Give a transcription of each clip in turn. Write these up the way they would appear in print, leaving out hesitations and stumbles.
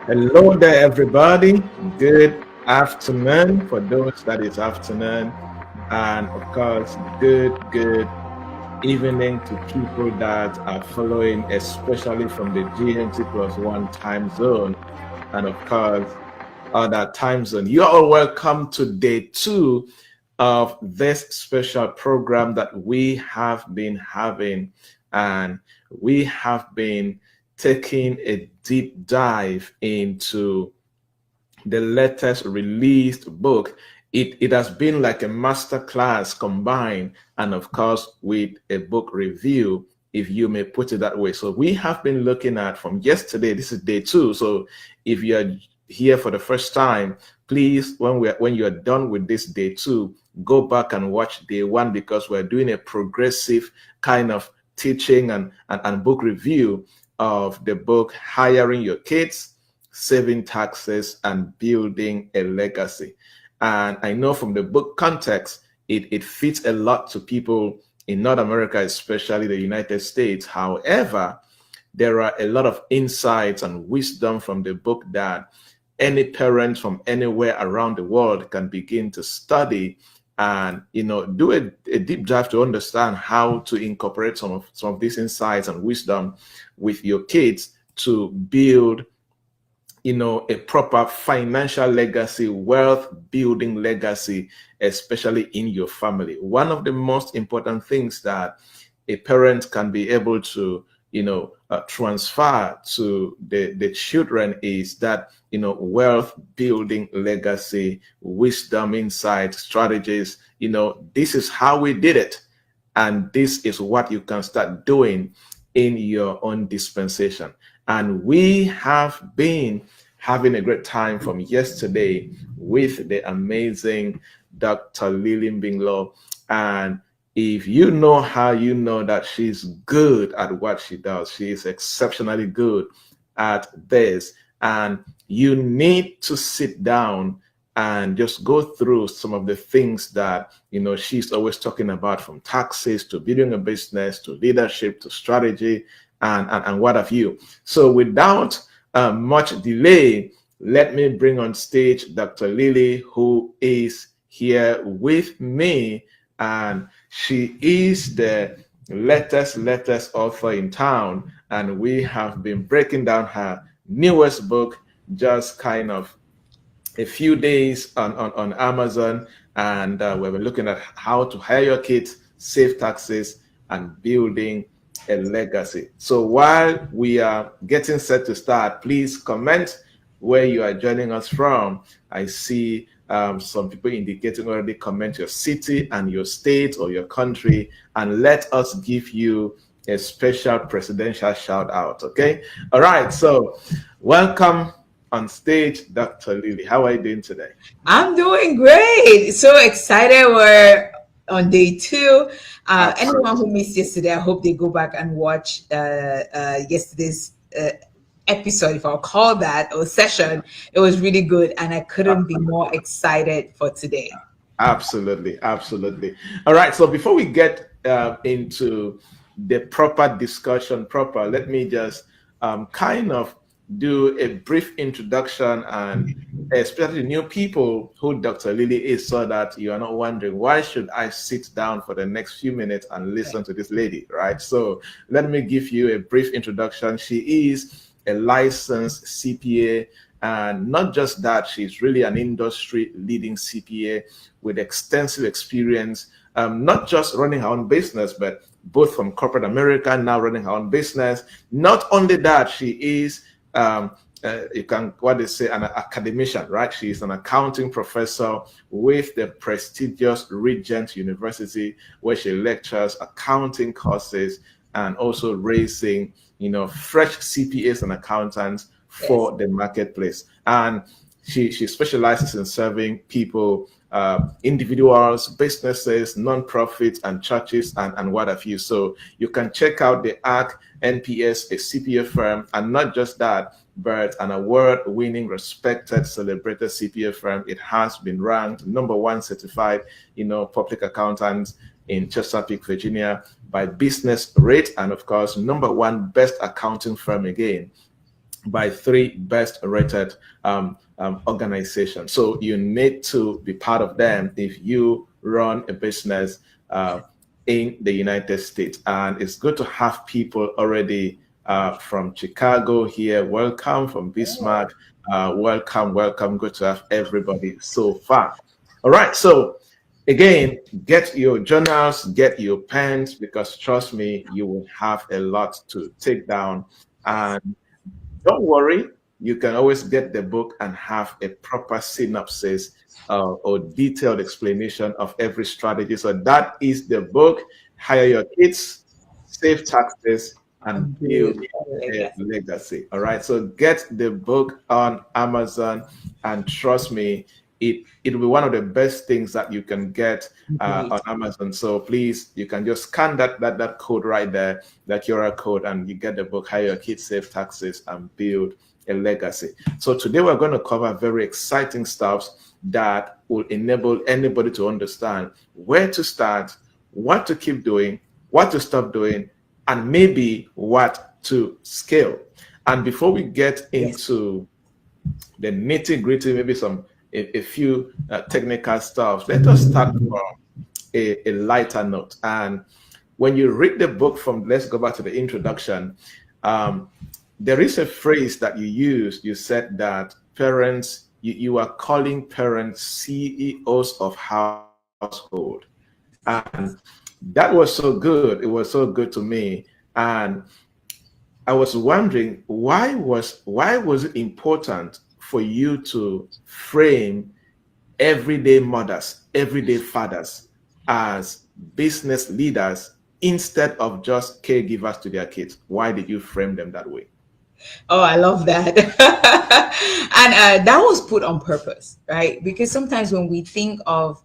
Hello there, everybody. Good afternoon for those that is afternoon, and of course, good evening to people that are following, especially from the GMT plus one time zone, and of course, other time zone. You are all welcome to day two of this special program that we have been having, and we have been taking a deep dive into the latest released book. It has been like a master class combined, and of course, with a book review, if you may put it that way. So we have been looking at from yesterday, this is day two. So if you're here for the first time, please, when you're done with this day two, go back and watch day one because we're doing a progressive kind of teaching and book review of the book Hiring Your Kids, Saving Taxes, and Building a Legacy. And I know from the book context, it fits a lot to people in North America, especially the United States. However, there are a lot of insights and wisdom from the book that any parent from anywhere around the world can begin to study and do a deep dive to understand how to incorporate some of these insights and wisdom with your kids to build a proper financial legacy, wealth building legacy, especially in your family. One of the most important things that a parent can be able to transfer to the children is that wealth building legacy, wisdom, insight, strategies. This is how we did it, and this is what you can start doing in your own dispensation. And we have been having a great time from yesterday with the amazing Dr. Lilly Binglo. And if you know her, you know that she's good at what she does. She is exceptionally good at this. And you need to sit down and just go through some of the things that she's always talking about, from taxes to building a business to leadership to strategy and what have you. So without much delay, let me bring on stage Dr. Lilly, who is here with me, and she is the latest author in town, and we have been breaking down her newest book just kind of a few days on Amazon, and we've been looking at how to hire your kids, save taxes, and building a legacy. So while we are getting set to start, please comment where you are joining us from. I see some people indicating already. Comment your city and your state or your country, and let us give you a special presidential shout out. Okay. All right. So welcome on stage, Dr. Lilly. How are you doing today? I'm doing great. So excited. We're on day two. Anyone who missed yesterday, I hope they go back and watch yesterday's episode, if I'll call that, or session. It was really good, and I couldn't be more excited for today. Absolutely. All right. So before we get into the proper discussion, let me just kind of do a brief introduction, and especially new people who Dr. Lilly is, so that you are not wondering, why should I sit down for the next few minutes and listen to this lady, right? So let me give you a brief introduction. She is a licensed CPA, and not just that, she's really an industry leading CPA with extensive experience, not just running her own business, but both from corporate America, now running her own business. Not only that, she is you can what they say an academician, right? She is an accounting professor with the prestigious Regent University, where she lectures accounting courses and also raising fresh CPAs and accountants for the marketplace. And she specializes in serving people, individuals, businesses, non-profits, and churches, and what have you. So you can check out the ARC NPS, a CPA firm, and not just that, but an award-winning, respected, celebrated CPA firm. It has been ranked number one certified, public accountants in Chesapeake, Virginia by Business Rate, and of course, number one best accounting firm again by 3 best rated organizations. So you need to be part of them if you run a business in the United States. And it's good to have people already from Chicago here. Welcome from Bismarck. Welcome, welcome. Good to have everybody so far. All right. So again, get your journals, get your pens, because trust me, you will have a lot to take down. And don't worry, you can always get the book and have a proper synopsis or detailed explanation of every strategy. So that is the book, Hire Your Kids, Save Taxes, and Build a Legacy. All right, so get the book on Amazon, and trust me, it'll be one of the best things that you can get on Amazon. So please, you can just scan that code right there, that QR code, and you get the book, How Your Kids Save Taxes and Build a Legacy. So today we're going to cover very exciting stuff that will enable anybody to understand where to start, what to keep doing, what to stop doing, and maybe what to scale. And before we get into the nitty-gritty, maybe a few technical stuff, let us start from a lighter note. And when you read the book from, let's go back to the introduction, there is a phrase that you used. You said that parents, you are calling parents CEOs of household. And that was so good. It was so good to me. And I was wondering, why was it important for you to frame everyday mothers, everyday fathers as business leaders instead of just caregivers to their kids? Why did you frame them that way? Oh, I love that. And that was put on purpose, right? Because sometimes when we think of,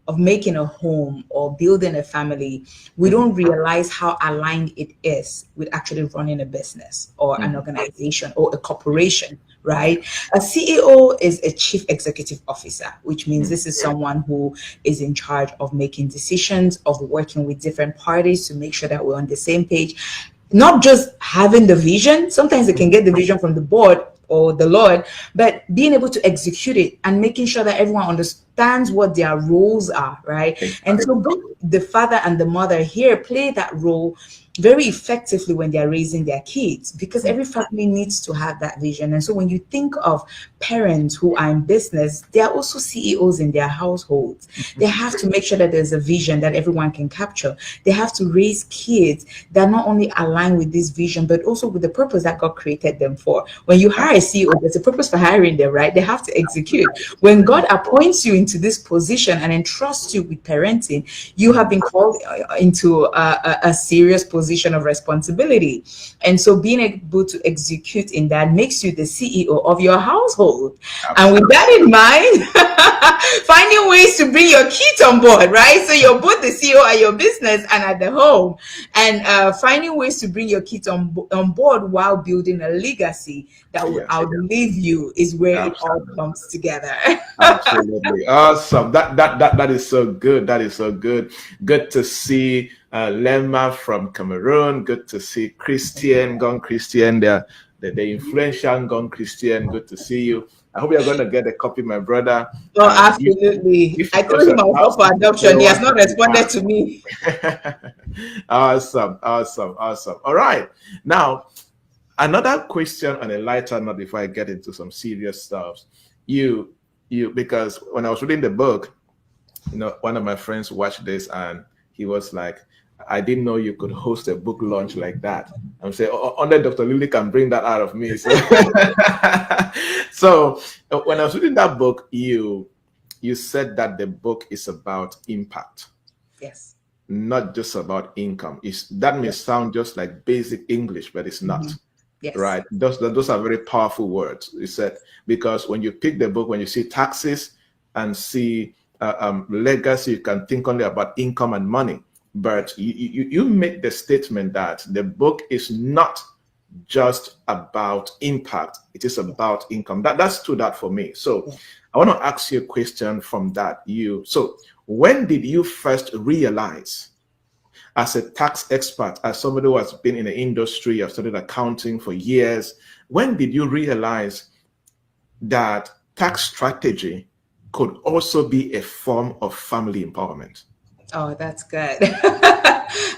of making a home or building a family, we don't realize how aligned it is with actually running a business or an organization or a corporation, right? A CEO is a chief executive officer, which means this is someone who is in charge of making decisions, of working with different parties to make sure that we're on the same page. Not just having the vision, sometimes they can get the vision from the board or the Lord, but being able to execute it and making sure that everyone understands what their roles are, right? Exactly. And so both the father and the mother here play that role very effectively when they're raising their kids, because every family needs to have that vision. And so when you think of parents who are in business, they are also CEOs in their households. They have to make sure that there's a vision that everyone can capture. They have to raise kids that not only align with this vision, but also with the purpose that God created them for. When you hire a CEO, there's a purpose for hiring them, right? They have to execute. When God appoints you into this position and entrusts you with parenting, you have been called into a serious position of responsibility. And so being able to execute in that makes you the CEO of your household. Absolutely. And with that in mind, finding ways to bring your kids on board, right? So you're both the CEO at your business and at the home, and finding ways to bring your kids on board while building a legacy that will outlive you is where it all comes together. Absolutely. Awesome. That is so good. That is so good. Good to see Lemma from Cameroon. Good to see Christian, Gone Christian, the influential Gone Christian. Good to see you. I hope you're going to get a copy, my brother. Oh, absolutely. I told him I'll go for adoption. He has not responded to me. Awesome. All right. Now, another question on a lighter note before I get into some serious stuff. Because when I was reading the book, one of my friends watched this and he was like, I didn't know you could host a book launch like that. I'm saying, only Dr. Lilly can bring that out of me. So when I was reading that book, you said that the book is about impact. Yes. Not just about income. That may sound just like basic English, but it's not. Yes. Right. Those are very powerful words. You said, because when you pick the book, when you see taxes and see legacy, you can think only about income and money. But you make the statement that the book is not just about impact, it is about income. That stood out for me. So I want to ask you a question from that. So when did you first realize as a tax expert, as somebody who has been in the industry, I've studied accounting for years, when did you realize that tax strategy could also be a form of family empowerment? Oh, that's good.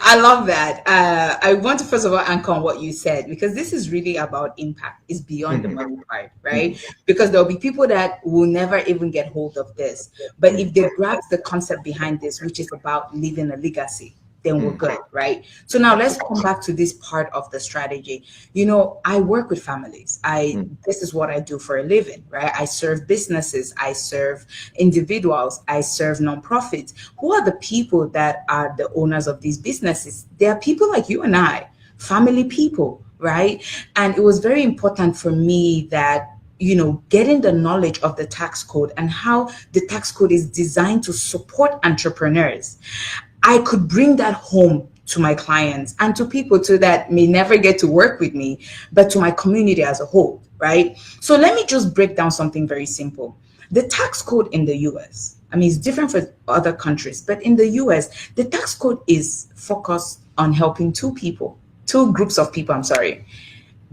I love that. I want to first of all anchor on what you said, because this is really about impact. It's beyond the money part, right? Because there'll be people that will never even get hold of this. But if they grasp the concept behind this, which is about leaving a legacy, then we're good, right? So now let's come back to this part of the strategy. You know, I work with families. This is what I do for a living, right? I serve businesses, I serve individuals, I serve nonprofits. Who are the people that are the owners of these businesses? They are people like you and I, family people, right? And it was very important for me that, you know, getting the knowledge of the tax code and how the tax code is designed to support entrepreneurs, I could bring that home to my clients and to people too that may never get to work with me, but to my community as a whole, right? So let me just break down something very simple. The tax code in the US, I mean, it's different for other countries, but in the US, the tax code is focused on helping two groups of people,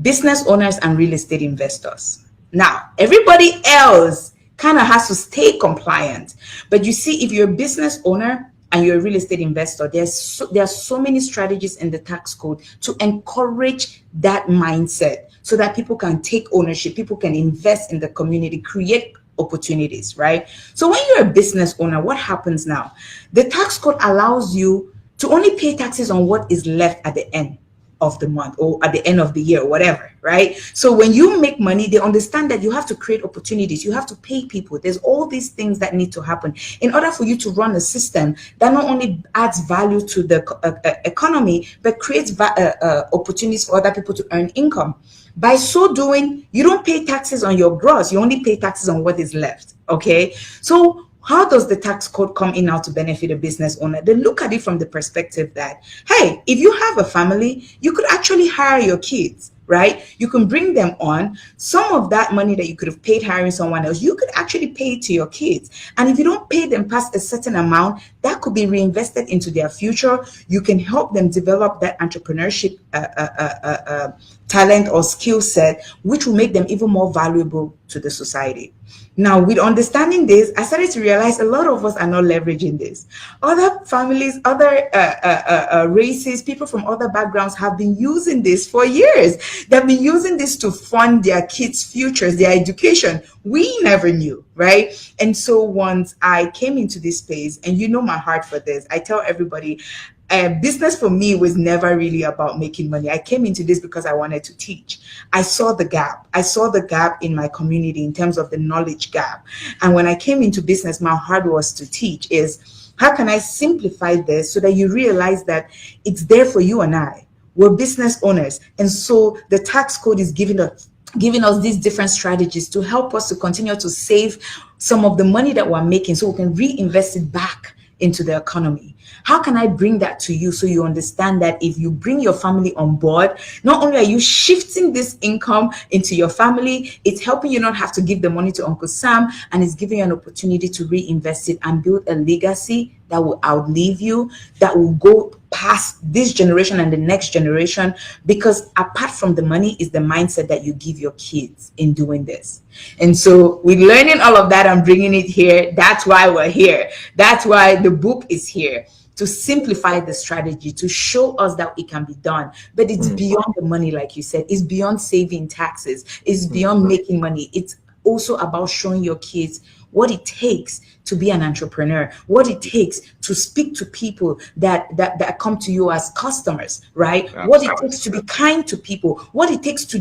business owners and real estate investors. Now, everybody else kind of has to stay compliant. But you see, if you're a business owner and you're a real estate investor, there are so many strategies in the tax code to encourage that mindset so that people can take ownership, people can invest in the community, create opportunities, right? So when you're a business owner, what happens now? The tax code allows you to only pay taxes on what is left at the end of the month or at the end of the year or whatever, right? So when you make money, they understand that you have to create opportunities, you have to pay people. There's all these things that need to happen in order for you to run a system that not only adds value to the economy, but creates opportunities for other people to earn income. By so doing, you don't pay taxes on your gross, you only pay taxes on what is left, okay? So how does the tax code come in now to benefit a business owner? They look at it from the perspective that, hey, if you have a family, you could actually hire your kids, right? You can bring them on. Some of that money that you could have paid hiring someone else, you could actually pay it to your kids. And if you don't pay them past a certain amount, that could be reinvested into their future. You can help them develop that entrepreneurship talent or skill set, which will make them even more valuable to the society. Now, with understanding this, I started to realize a lot of us are not leveraging this. Other families, other races, people from other backgrounds have been using this for years. They've been using this to fund their kids' futures, their education. We never knew, right? And so once I came into this space, and you know my heart for this, I tell everybody, business for me was never really about making money. I came into this because I wanted to teach. I saw the gap. I saw the gap in my community in terms of the knowledge gap. And when I came into business, my heart was to teach is how can I simplify this so that you realize that it's there for you and I. We're business owners. And so the tax code is giving us these different strategies to help us to continue to save some of the money that we're making so we can reinvest it back into the economy. How can I bring that to you so you understand that if you bring your family on board, not only are you shifting this income into your family, it's helping you not have to give the money to Uncle Sam, and it's giving you an opportunity to reinvest it and build a legacy that will outlive you, that will go past this generation and the next generation, because apart from the money is the mindset that you give your kids in doing this. And so we're learning all of that and bringing it here. That's why we're here. That's why the book is here, to simplify the strategy, to show us that it can be done. But it's beyond the money, like you said. It's beyond saving taxes. It's beyond making money. It's also about showing your kids what it takes to be an entrepreneur, what it takes to speak to people that come to you as customers, right? What it takes to be kind to people, what it takes to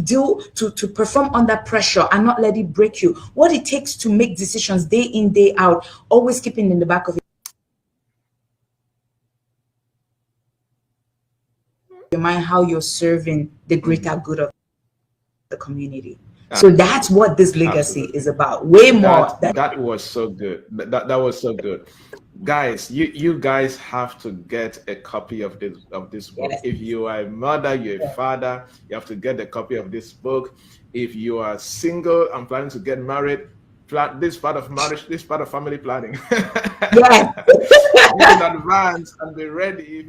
to perform under pressure and not let it break you, what it takes to make decisions day in, day out, always keeping in the back of your mind how you're serving the greater good of the community. So that's what this legacy is about. Way more. That was so good. That was so good. Guys, you guys have to get a copy of this book. Yes. If you are a mother, you're a father, you have to get a copy of this book. If you are single and planning to get married, this part of marriage, this part of family planning. Yes. in advance and be ready.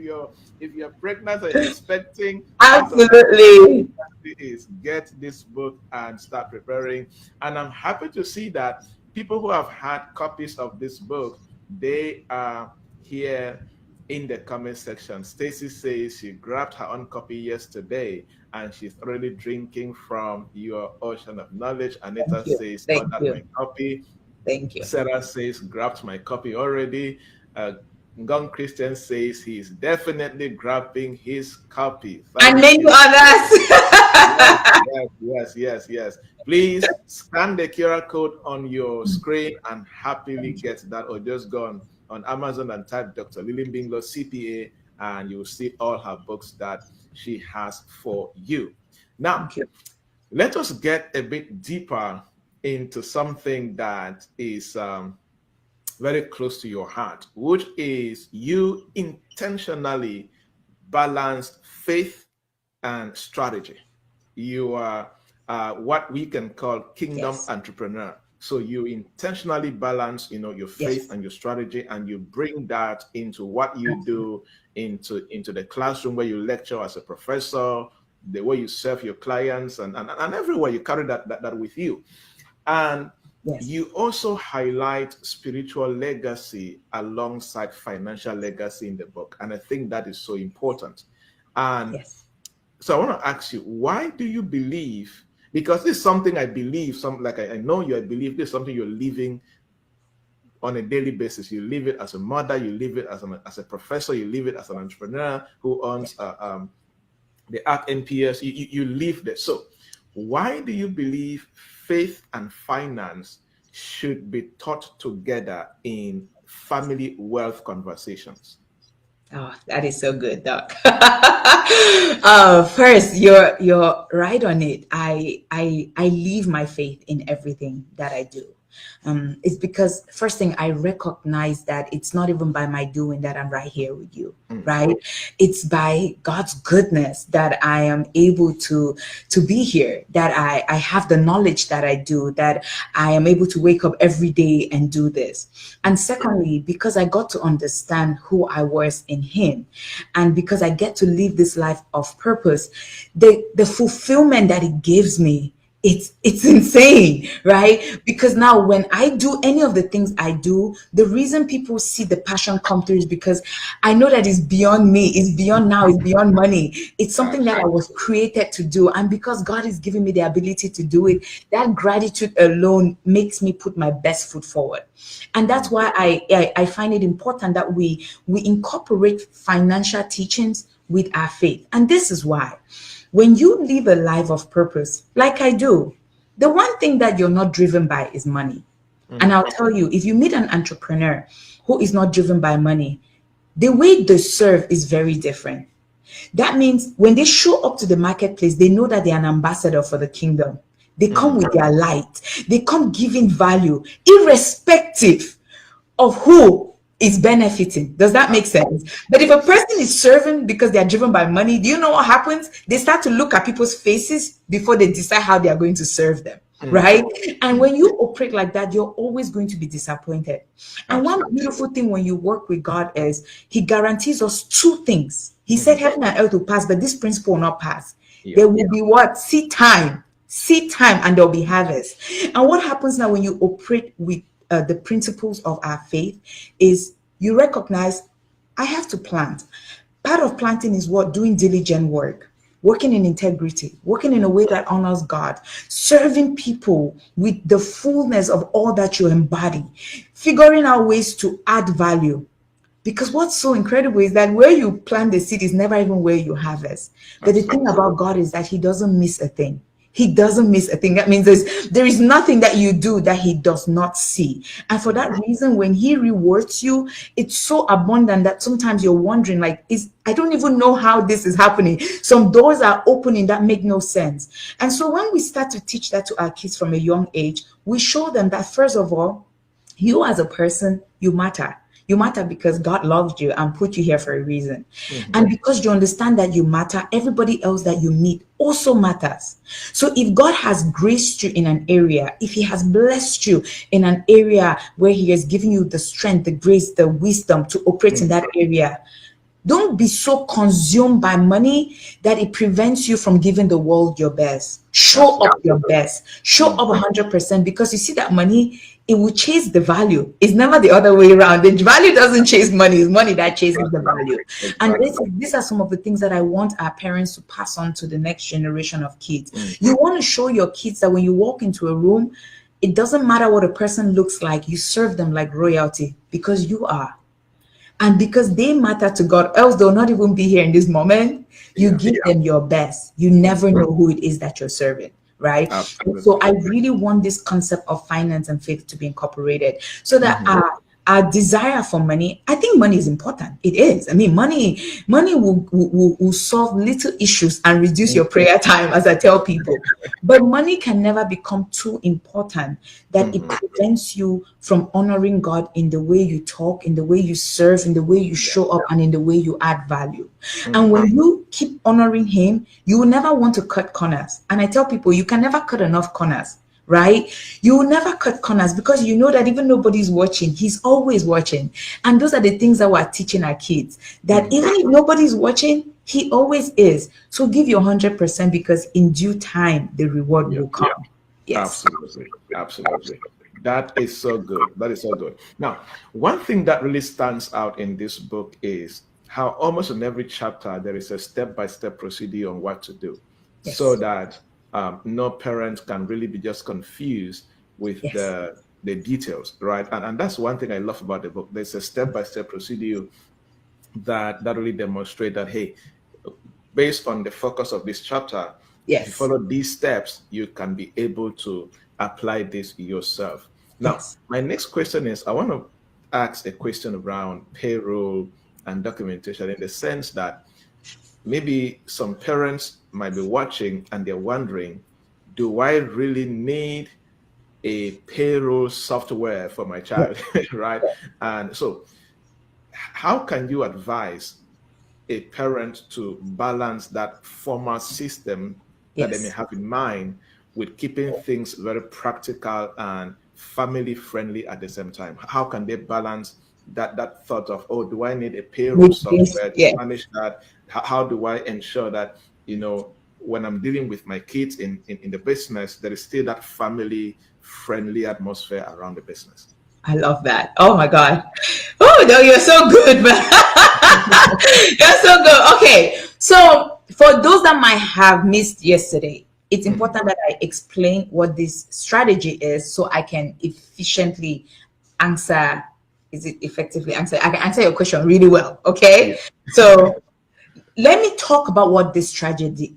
If you're pregnant or expecting, part of that Absolutely. is get this book and start preparing. And I'm happy to see that people who have had copies of this book, they are here in the comment section. Stacy says she grabbed her own copy yesterday and she's already drinking from your ocean of knowledge. Anita Thank you. says, Thank ordered my you. copy. Thank you. Sarah says, grabbed my copy already. Gone Christian says he's definitely grabbing his copy. And Thank many you. Yes, others. yes, yes, yes, yes. Please scan the QR code on your screen and happily get that, or just go on Amazon and type Dr. Lilly Binglo CPA, and you'll see all her books that she has for you. Now, Thank you. let us get a bit deeper into something that is very close to your heart, which is you intentionally balanced faith and strategy. You are what we can call kingdom Yes. entrepreneur. So you intentionally balance, your faith Yes. and your strategy, and you bring that into what you do, into the classroom where you lecture as a professor, the way you serve your clients, and everywhere you carry that with you. And Yes. you also highlight spiritual legacy alongside financial legacy in the book. And I think that is so important. And Yes. so I want to ask you, why do you believe? Because this is something I believe, I know you, I believe this is something you're living on a daily basis. You live it as a mother, you live it as a professor, you live it as an entrepreneur who owns the ARC NPS. You live this. So why do you believe faith and finance should be taught together in family wealth conversations? Oh, that is so good, Doc. First, you're right on it. I leave my faith in everything that I do. It's because first thing I recognize that it's not even by my doing that I'm right here with you, right? It's by God's goodness that I am able to be here, that I have the knowledge that I do, that I am able to wake up every day and do this. And secondly, because I got to understand who I was in Him, and because I get to live this life of purpose, the fulfillment that it gives me, it's insane, right? Because now when I do any of the things I do, the reason people see the passion come through is because I know that it's beyond me, it's beyond now, it's beyond money. It's something that I was created to do, and because God is giving me the ability to do it, that gratitude alone makes me put my best foot forward. And that's why I find it important that we incorporate financial teachings with our faith. And this is why when you live a life of purpose, like I do, the one thing that you're not driven by is money. And I'll tell you, if you meet an entrepreneur who is not driven by money, the way they serve is very different. That means when they show up to the marketplace, they know that they're an ambassador for the kingdom. They come with their light. They come giving value, irrespective of who is benefiting. Does that make sense? But if a person is serving because they are driven by money, do you know what happens? They start to look at people's faces before they decide how they are going to serve them, right? And when you operate like that, you're always going to be disappointed. And one beautiful thing when you work with God is He guarantees us two things. He said heaven and earth will pass, but this principle will not pass. There will be what? Seed time, and there'll be harvest. And what happens now when you operate with the principles of our faith is you recognize I have to plant. Part of planting is what? Doing diligent work, working in integrity, working in a way that honors God, serving people with the fullness of all that you embody, figuring out ways to add value. Because what's so incredible is that where you plant the seed is never even where you harvest. But the thing about God is that He doesn't miss a thing. He doesn't miss a thing. That means there is nothing that you do that He does not see. And for that reason, when He rewards you, it's so abundant that sometimes you're wondering, like, I don't even know how this is happening. Some doors are opening that make no sense. And so when we start to teach that to our kids from a young age, we show them that, first of all, you as a person, you matter. You matter because God loved you and put you here for a reason. Mm-hmm. And because you understand that you matter, everybody else that you meet also matters. So if God has graced you in an area, if he has blessed you in an area where he has given you the strength, the grace, the wisdom to operate in that area, don't be so consumed by money that it prevents you from giving the world your best. Show up your best. Show up 100%, because you see that money, it will chase the value. It's never the other way around. The value doesn't chase money. It's money that chases the value. And these are some of the things that I want our parents to pass on to the next generation of kids. You want to show your kids that when you walk into a room, it doesn't matter what a person looks like. You serve them like royalty because you are. And because they matter to God, else they'll not even be here in this moment. You give them your best. You never know who it is that you're serving, right? So I really want this concept of finance and faith to be incorporated so that our desire for money, I think money is important. It is. I mean, money will solve little issues and reduce your prayer time, as I tell people. But money can never become too important that it prevents you from honoring God in the way you talk, in the way you serve, in the way you show up, and in the way you add value. And when you keep honoring him, you will never want to cut corners. And I tell people, you can never cut enough corners. Right? You will never cut corners because you know that even nobody's watching, he's always watching. And those are the things that we're teaching our kids, that even if nobody's watching, he always is. So give your 100% because in due time, the reward will come. Yes. Absolutely. That is so good. That is so good. Now, one thing that really stands out in this book is how almost in every chapter, there is a step-by-step procedure on what to do so that no parent can really be just confused with the details, right? And that's one thing I love about the book. There's a step-by-step procedure that really demonstrate that, hey, based on the focus of this chapter, if you follow these steps, you can be able to apply this yourself. Now, my next question is, I want to ask a question around payroll and documentation in the sense that maybe some parents might be watching and they're wondering, do I really need a payroll software for my child, right? And so how can you advise a parent to balance that formal system that they may have in mind with keeping things very practical and family friendly at the same time? How can they balance that thought of, oh, do I need a payroll software to manage that? How do I ensure that, you know, when I'm dealing with my kids in the business, there is still that family friendly atmosphere around the business? I love that. Oh my God. Oh no, you're so good, man. You're so good. Okay. So for those that might have missed yesterday, it's important that I explain what this strategy is so I can effectively answer. Is it effectively answer? I can answer your question really well. Okay. So let me talk about what this strategy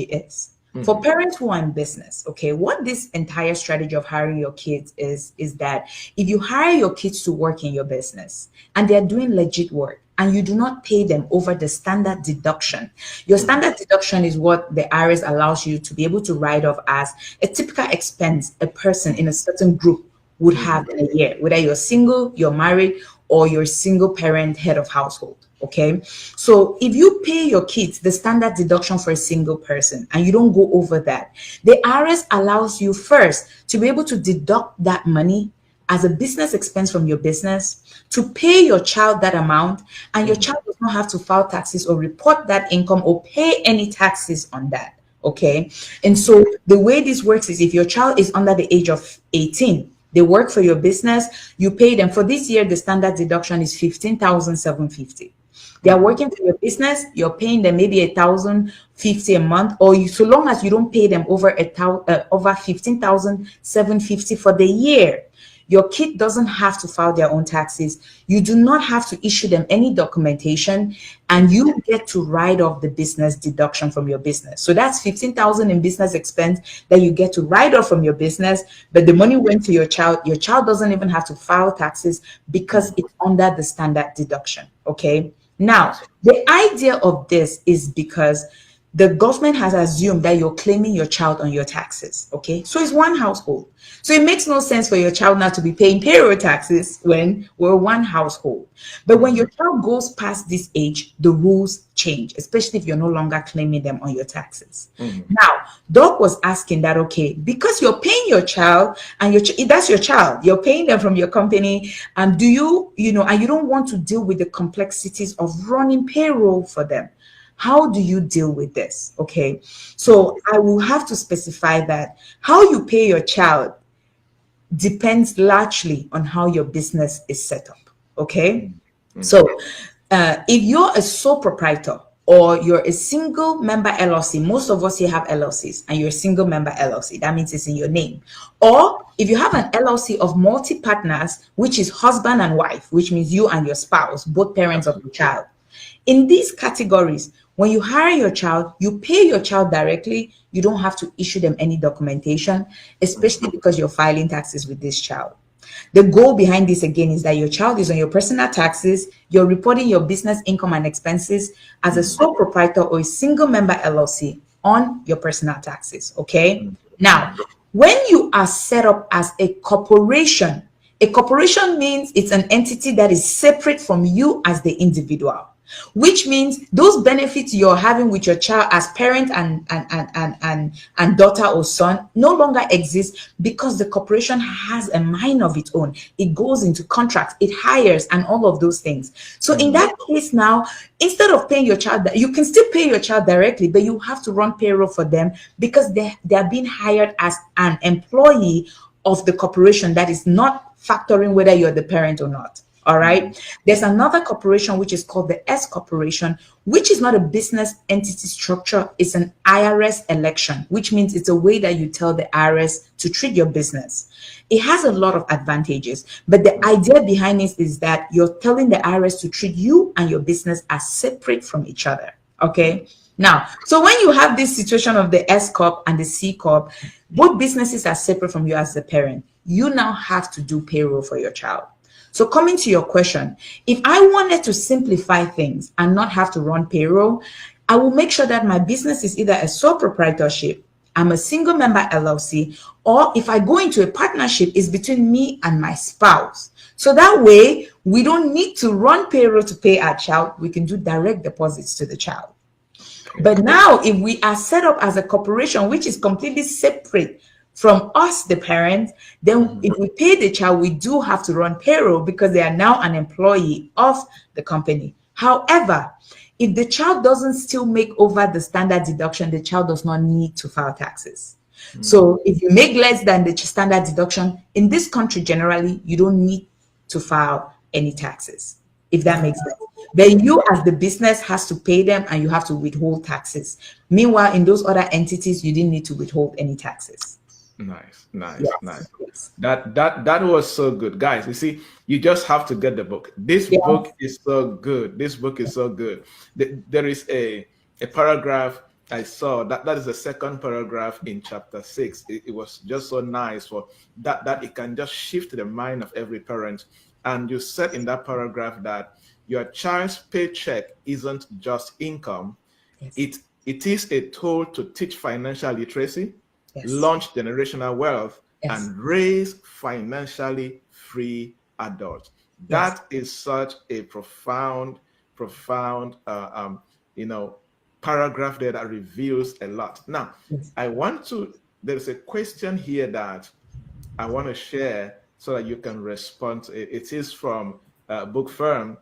is. For parents who are in business, okay, what this entire strategy of hiring your kids is that if you hire your kids to work in your business and they're doing legit work and you do not pay them over the standard deduction, your standard deduction is what the IRS allows you to be able to write off as a typical expense a person in a certain group would have in a year, whether you're single, you're married, or you're a single parent head of household. Okay, so if you pay your kids the standard deduction for a single person and you don't go over that, the IRS allows you first to be able to deduct that money as a business expense from your business, to pay your child that amount, and your child does not have to file taxes or report that income or pay any taxes on that. Okay, and so the way this works is if your child is under the age of 18, they work for your business, you pay them. For this year, the standard deduction is $15,750. They are working for your business, you're paying them maybe $1,050 a month, or so long as you don't pay them over $15,750 for the year, your kid doesn't have to file their own taxes. You do not have to issue them any documentation, and you get to write off the business deduction from your business. So that's $15,000 in business expense that you get to write off from your business, but the money went to your child. Your child doesn't even have to file taxes because it's under the standard deduction. Okay. Now, the idea of this is because the government has assumed that you're claiming your child on your taxes. Okay, so it's one household. So it makes no sense for your child not to be paying payroll taxes when we're one household. But when your child goes past this age, the rules change, especially if you're no longer claiming them on your taxes. Now, Doc was asking that, okay, because you're paying your child and that's your child, you're paying them from your company, and do you, and you don't want to deal with the complexities of running payroll for them. How do you deal with this? Okay, so I will have to specify that how you pay your child depends largely on how your business is set up. Okay, so if you're a sole proprietor or you're a single member LLC, most of us here have LLCs, and you're a single member LLC, that means it's in your name. Or if you have an LLC of multi-partners, which is husband and wife, which means you and your spouse, both parents of the child. In these categories, when you hire your child, you pay your child directly. You don't have to issue them any documentation, especially because you're filing taxes with this child. The goal behind this, again, is that your child is on your personal taxes. You're reporting your business income and expenses as a sole proprietor or a single member LLC on your personal taxes. Okay. Now, when you are set up as a corporation means it's an entity that is separate from you as the individual, which means those benefits you're having with your child as parent and daughter or son no longer exist, because the corporation has a mind of its own. It goes into contracts, it hires, and all of those things. So in that case now, instead of paying your child, you can still pay your child directly, but you have to run payroll for them because they're being hired as an employee of the corporation that is not factoring whether you're the parent or not. All right. There's another corporation which is called the S corporation, which is not a business entity structure. It's an IRS election, which means it's a way that you tell the IRS to treat your business. It has a lot of advantages, but the idea behind it is that you're telling the IRS to treat you and your business as separate from each other. Okay. Now, so when you have this situation of the S corp and the C corp, both businesses are separate from you as the parent. You now have to do payroll for your child. So coming to your question, if I wanted to simplify things and not have to run payroll, I will make sure that my business is either a sole proprietorship, I'm a single member LLC, or if I go into a partnership, it's between me and my spouse. So that way, we don't need to run payroll to pay our child. We can do direct deposits to the child. But now, if we are set up as a corporation, which is completely separate from us, the parents, then if we pay the child, we do have to run payroll because they are now an employee of the company. However, if the child doesn't still make over the standard deduction, the child does not need to file taxes. So if you make less than the standard deduction, in this country, generally, you don't need to file any taxes, if that makes sense. Then you as the business has to pay them and you have to withhold taxes. Meanwhile, in those other entities, you didn't need to withhold any taxes. Nice. Yes. That was so good, guys. You see, you just have to get the book. This book is so good. This book is so good. There is a paragraph I saw that is the second paragraph in chapter 6. It was just so nice for that it can just shift the mind of every parent. And you said in that paragraph that your child's paycheck isn't just income. Yes. It is a tool to teach financial literacy, yes, launch generational wealth, yes, and raise financially free adults. Yes. That is such a profound, paragraph there that reveals a lot. Now, yes, there's a question here that I want to share so that you can respond. It is from Book Firm.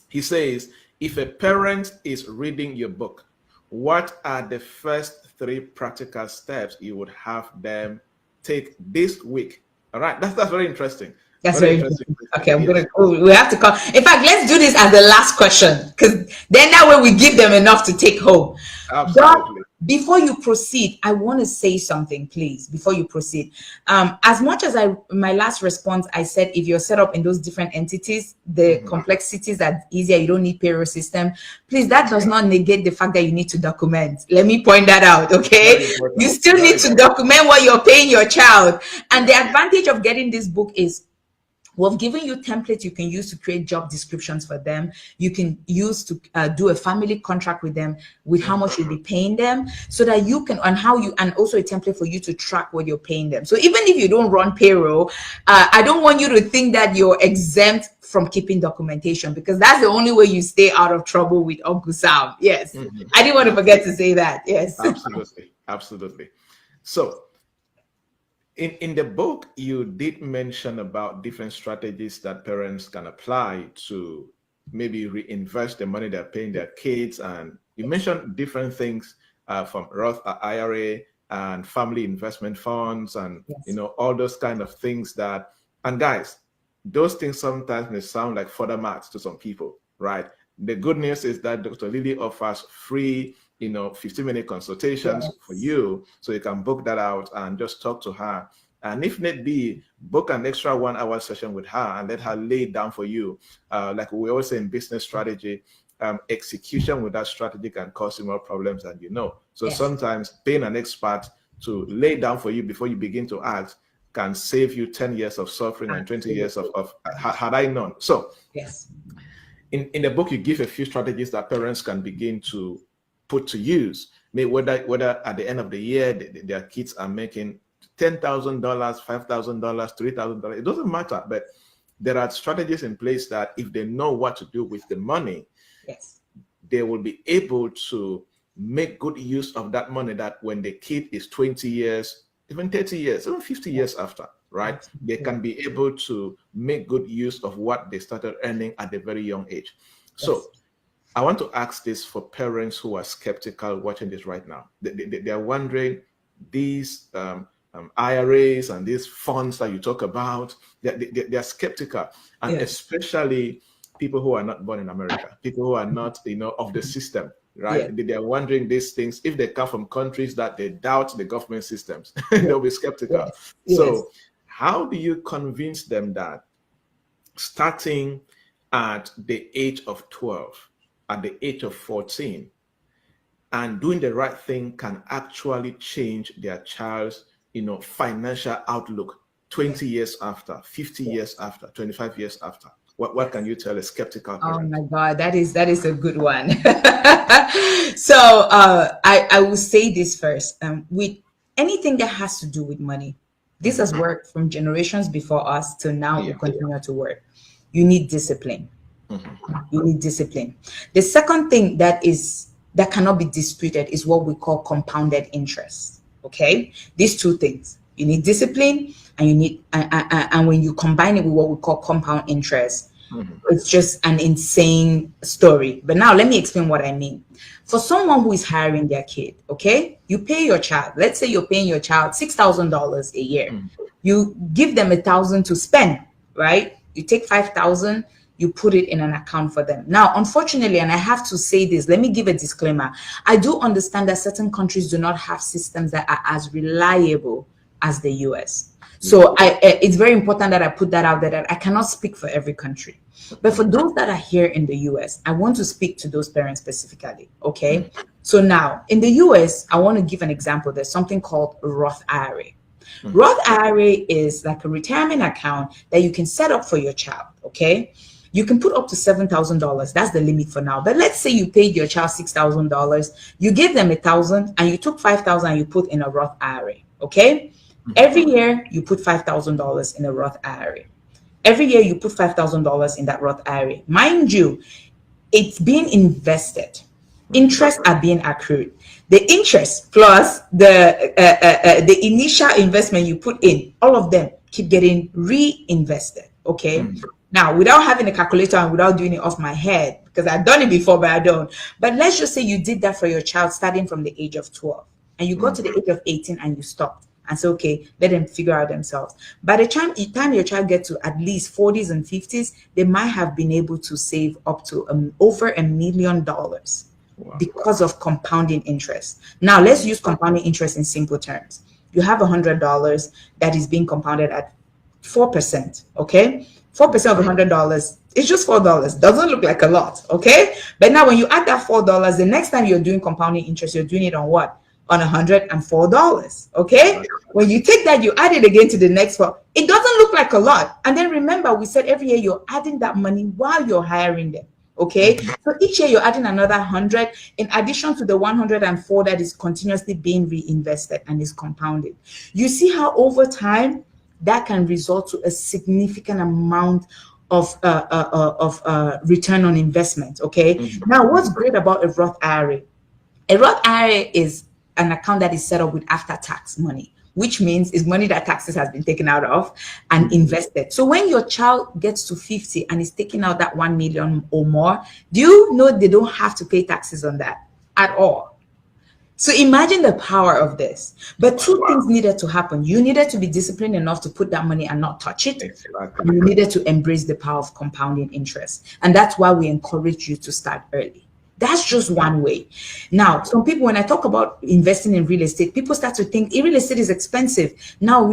He says, if a parent is reading your book, what are the first 3 practical steps you would have them take this week? All right, that's very interesting. That's very interesting. Okay, we have to come. In fact, let's do this as the last question, because then that way we give them enough to take home. Absolutely. But before you proceed, I want to say something, please, before you proceed. As much as my last response, I said, if you're set up in those different entities, the complexities are easier, you don't need payroll system. Please, that does not negate the fact that you need to document. Let me point that out, okay? You still need to document what you're paying your child. And the advantage of getting this book is, We've given you templates you can use to create job descriptions for them. You can use to do a family contract with them with how much you'll be paying them, so that you can, and also a template for you to track what you're paying them. So even if you don't run payroll, I don't want you to think that you're exempt from keeping documentation, because that's the only way you stay out of trouble with Uncle Sam. Yes. I didn't want to forget to say that. Yes. Absolutely. Absolutely. So in the book, you did mention about different strategies that parents can apply to maybe reinvest the money they're paying their kids. And you mentioned different things from Roth IRA and family investment funds and, all those kind of things that, and guys, those things sometimes may sound like further maths to some people, right? The good news is that Dr. Lilly offers free 15-minute consultations for you, so you can book that out and just talk to her, and if need be, book an extra 1-hour session with her and let her lay it down for you. Like we always say in business strategy, execution without strategy can cause you more problems than you know. So sometimes paying an expert to lay down for you before you begin to act can save you 10 years of suffering and 20 years of had I known. So in the book, you give a few strategies that parents can begin to put to use. Maybe whether at the end of the year their kids are making $10,000, $5,000, $3,000, it doesn't matter. But there are strategies in place that if they know what to do with the money, they will be able to make good use of that money, that when the kid is 20 years, even 30 years, even 50 years after, right? They can be able to make good use of what they started earning at a very young age. So I want to ask this for parents who are skeptical watching this right now. They are wondering, these IRAs and these funds that you talk about, they are skeptical, and especially people who are not born in America, people who are not, of the system, right? They are wondering these things. If they come from countries that they doubt the government systems, they'll be skeptical. So how do you convince them that starting at the age of 12, at the age of 14, and doing the right thing can actually change their child's, financial outlook 20 years after, 50 years after, 25 years after? What can you tell a skeptical parent? Oh my God, that is a good one. So I will say this first. With anything that has to do with money, this has worked from generations before us till now. It will continue to work. You need discipline. You need discipline. The second thing that cannot be disputed is what we call compounded interest. Okay, these two things: you need discipline, and you need, and when you combine it with what we call compound interest, it's just an insane story. But now let me explain what I mean. For someone who is hiring their kid, okay, you pay your child. Let's say you're paying your child $6,000 a year. You give them $1,000 to spend, right? You take $5,000. You put it in an account for them. Now, unfortunately, and I have to say this, let me give a disclaimer. I do understand that certain countries do not have systems that are as reliable as the US. So it's very important that I put that out there, that I cannot speak for every country. But for those that are here in the US, I want to speak to those parents specifically, okay? So now, in the US, I want to give an example. There's something called Roth IRA. Roth IRA is like a retirement account that you can set up for your child, okay? You can put up to $7,000. That's the limit for now. But let's say you paid your child $6,000. You gave them $1,000 and you took $5,000 and you put in a Roth IRA. Okay. Every year you put $5,000 in a Roth IRA. Every year you put $5,000 in that Roth IRA. Mind you, it's being invested. Interests are being accrued. The interest plus the initial investment you put in, all of them keep getting reinvested. Okay. Now, without having a calculator and without doing it off my head, because I've done it before, but I don't. But let's just say you did that for your child starting from the age of 12, and you got to the age of 18 and you stopped and say, okay, let them figure out themselves. By the time your child gets to at least 40s and 50s, they might have been able to save up to over $1 million because of compounding interest. Now, let's use compounding interest in simple terms. You have $100 that is being compounded at 4%, okay? 4% of $100 is just $4. Doesn't look like a lot, okay? But now when you add that $4, the next time you're doing compounding interest, you're doing it on what? On $104, okay? When you take that, you add it again to the next one, It doesn't look like a lot. And then remember, we said every year you're adding that money while you're hiring them. Okay, so each year you're adding another 100 in addition to the 104 that is continuously being reinvested and is compounded. You see how over time that can result to a significant amount of return on investment. Okay, now what's great about a Roth IRA? A Roth IRA is an account that is set up with after-tax money, which means it's money that taxes has been taken out of and invested. So when your child gets to 50 and is taking out that 1 million or more, do you know they don't have to pay taxes on that at all? So imagine the power of this. But two things needed to happen. You needed to be disciplined enough to put that money and not touch it. Exactly. You needed to embrace the power of compounding interest. And that's why we encourage you to start early. That's just one way. Now, some people, when I talk about investing in real estate, people start to think real estate is expensive. Now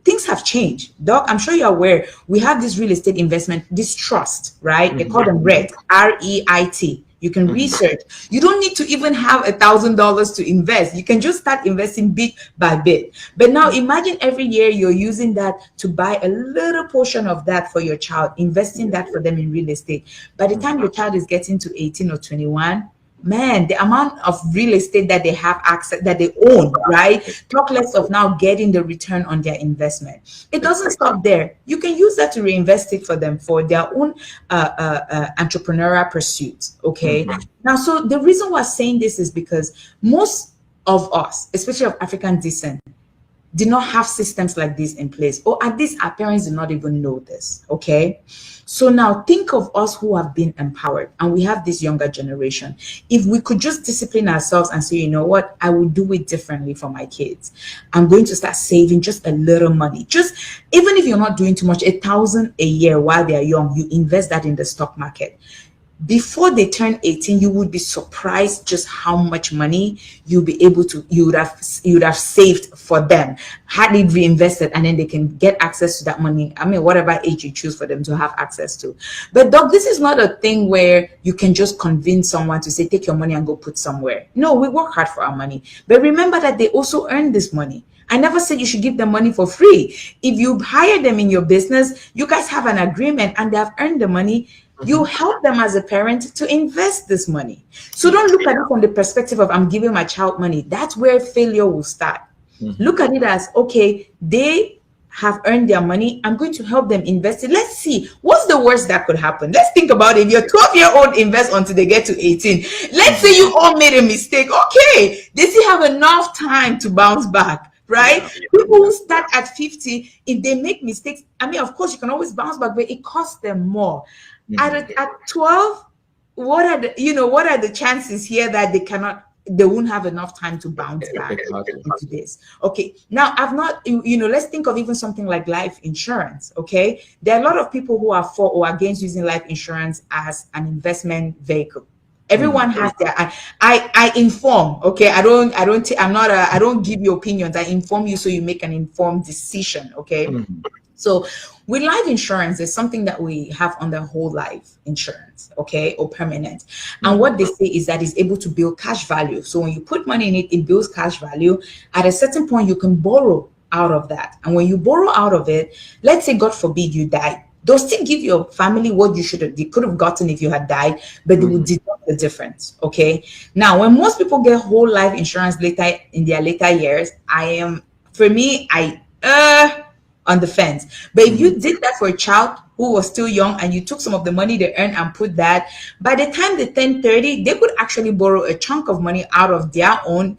things have changed. Doc, I'm sure you're aware, we have this real estate investment, this trust, right? They call them REIT, REIT. You can research. You don't need to even have $1,000 to invest. You can just start investing bit by bit. But now imagine every year you're using that to buy a little portion of that for your child, investing that for them in real estate. By the time your child is getting to 18 or 21, man, the amount of real estate that they have access, that they own, right? Talk less of now getting the return on their investment. It doesn't stop there. You can use that to reinvest it for them for their own entrepreneurial pursuits, okay? Now, so the reason why I'm saying this is because most of us, especially of African descent, did not have systems like this in place, or at least our parents did not even know this, okay? So now think of us who have been empowered and we have this younger generation. If we could just discipline ourselves and say, you know what, I will do it differently for my kids. I'm going to start saving just a little money. Just, even if you're not doing too much, 1,000 a year while they're young, you invest that in the stock market. Before they turn 18, you would be surprised just how much money you would have saved for them had it reinvested, and then they can get access to that money. I mean, whatever age you choose for them to have access to. But Doc, this is not a thing where you can just convince someone to say, take your money and go put somewhere. No, we work hard for our money. But remember that they also earn this money. I never said you should give them money for free. If you hire them in your business, you guys have an agreement and they have earned the money. You help them as a parent to invest this money. So don't look at it from the perspective of I'm giving my child money. That's where failure will start. Look at it as, okay, they have earned their money. I'm going to help them invest it. Let's see, what's the worst that could happen? Let's think about it. Your 12-year-old invest until they get to 18. Let's say you all made a mistake. Okay, they still have enough time to bounce back. Right? People who start at 50, if they make mistakes, I mean, of course, you can always bounce back, but it costs them more. At 12, what are the chances here that they won't have enough time to bounce back into this? Okay, now let's think of even something like life insurance. Okay, there are a lot of people who are for or against using life insurance as an investment vehicle. Everyone has their, I inform, okay? I don't give you opinions. I inform you so you make an informed decision, okay? So with life insurance, there's something that we have on the whole life insurance, okay, or permanent. And what they say is that it's able to build cash value. So when you put money in it, it builds cash value. At a certain point, you can borrow out of that. And when you borrow out of it, let's say, God forbid, you die. They'll still give your family what you could have gotten if you had died, but they will deduct the difference. Okay. Now, when most people get whole life insurance in their later years, I on the fence. But if you did that for a child who was still young and you took some of the money they earned and put that, by the time they turn 30, they could actually borrow a chunk of money out of their own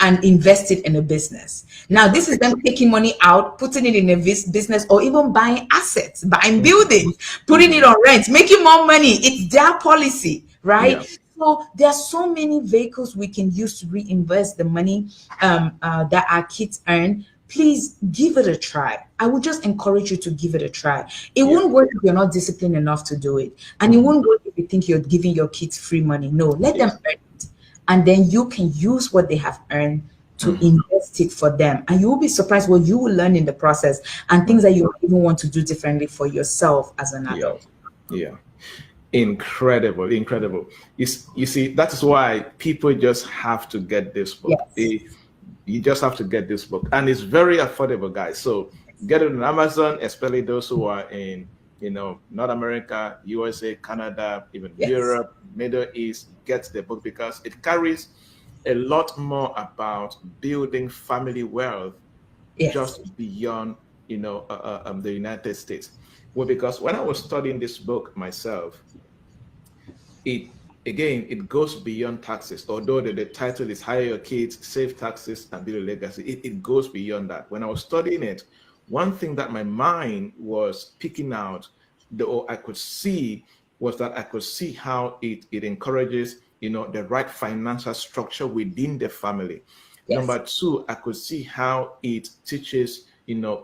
and invest it in a business. Now, this is them taking money out, putting it in a business, or even buying assets, buying buildings, putting it on rent, making more money. It's their policy, right? Yeah. So there are so many vehicles we can use to reinvest the money that our kids earn. Please give it a try. I would just encourage you to give it a try. It won't work if you're not disciplined enough to do it. And it won't work if you think you're giving your kids free money. No, let them earn it. And then you can use what they have earned to invest it for them. And you will be surprised what you will learn in the process and things that you even want to do differently for yourself as an adult. Yeah. Incredible. You see, that's why people just have to get this book. Yes. You just have to get this book. And it's very affordable, guys. So Get it on Amazon, especially those who are in, North America, USA, Canada, even Yes. Europe, Middle East. Get the book because it carries a lot more about building family wealth Yes. just beyond, the United States. Well, because when I was studying this book myself, it again it goes beyond taxes. Although the title is Hire Your Kids, Save Taxes, and Build a Legacy, it goes beyond that. When I was studying it, one thing that my mind was picking out, or I could see, was that I could see how it encourages, the right financial structure within the family. Yes. Number two, I could see how it teaches,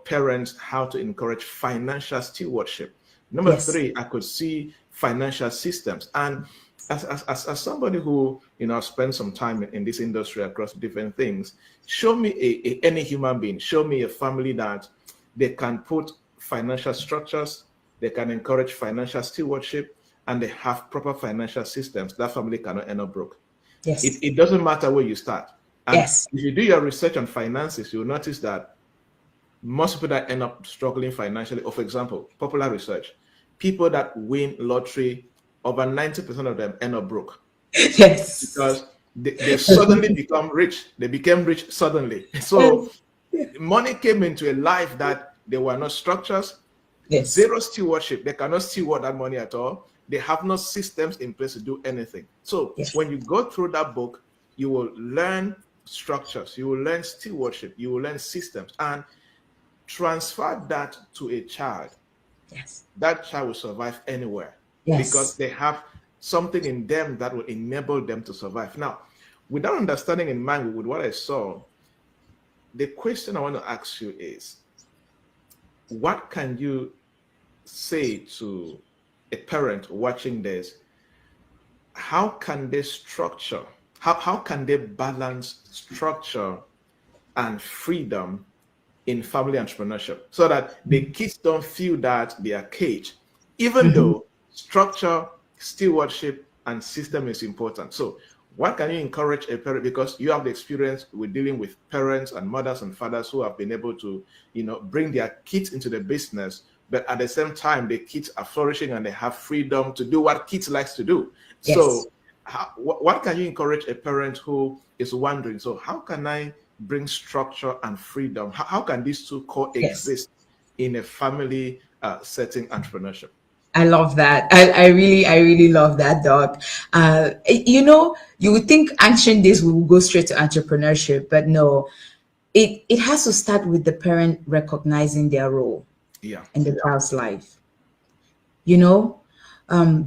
parents how to encourage financial stewardship. Number Yes. three, I could see financial systems. And as somebody who, spent some time in this industry across different things, show me any human being, show me a family that they can put financial structures, they can encourage financial stewardship, and they have proper financial systems. That family cannot end up broke. Yes. It doesn't matter where you start. And Yes. if you do your research on finances, you'll notice that most people that end up struggling financially, or for example, popular research, people that win lottery, over 90% of them end up broke Yes. because they suddenly become rich. They became rich suddenly. So money came into a life that there were no structures, Yes. zero stewardship. They cannot steward that money at all. They have no systems in place to do anything. So Yes. when you go through that book, you will learn structures, you will learn stewardship, you will learn systems, and transfer that to a child. Yes. That child will survive anywhere because Yes. they have something in them that will enable them to survive. Now, with that understanding in mind, with what I saw, the question I want to ask you is, what can you say to a parent watching this? How can they structure, how can they balance structure and freedom in family entrepreneurship so that the kids don't feel that they are caged, even Mhm. though structure, stewardship, and system is important? So what can you encourage a parent, because you have the experience with dealing with parents and mothers and fathers who have been able to, bring their kids into the business, but at the same time, the kids are flourishing and they have freedom to do what kids likes to do. Yes. So what can you encourage a parent who is wondering, so how can I bring structure and freedom? How can these two Yes. coexist in a family setting entrepreneurship? I love that. I really love that, Doc. You would think ancient days we would go straight to entrepreneurship, but no, it has to start with the parent recognizing their role Yeah. in the child's life. You know,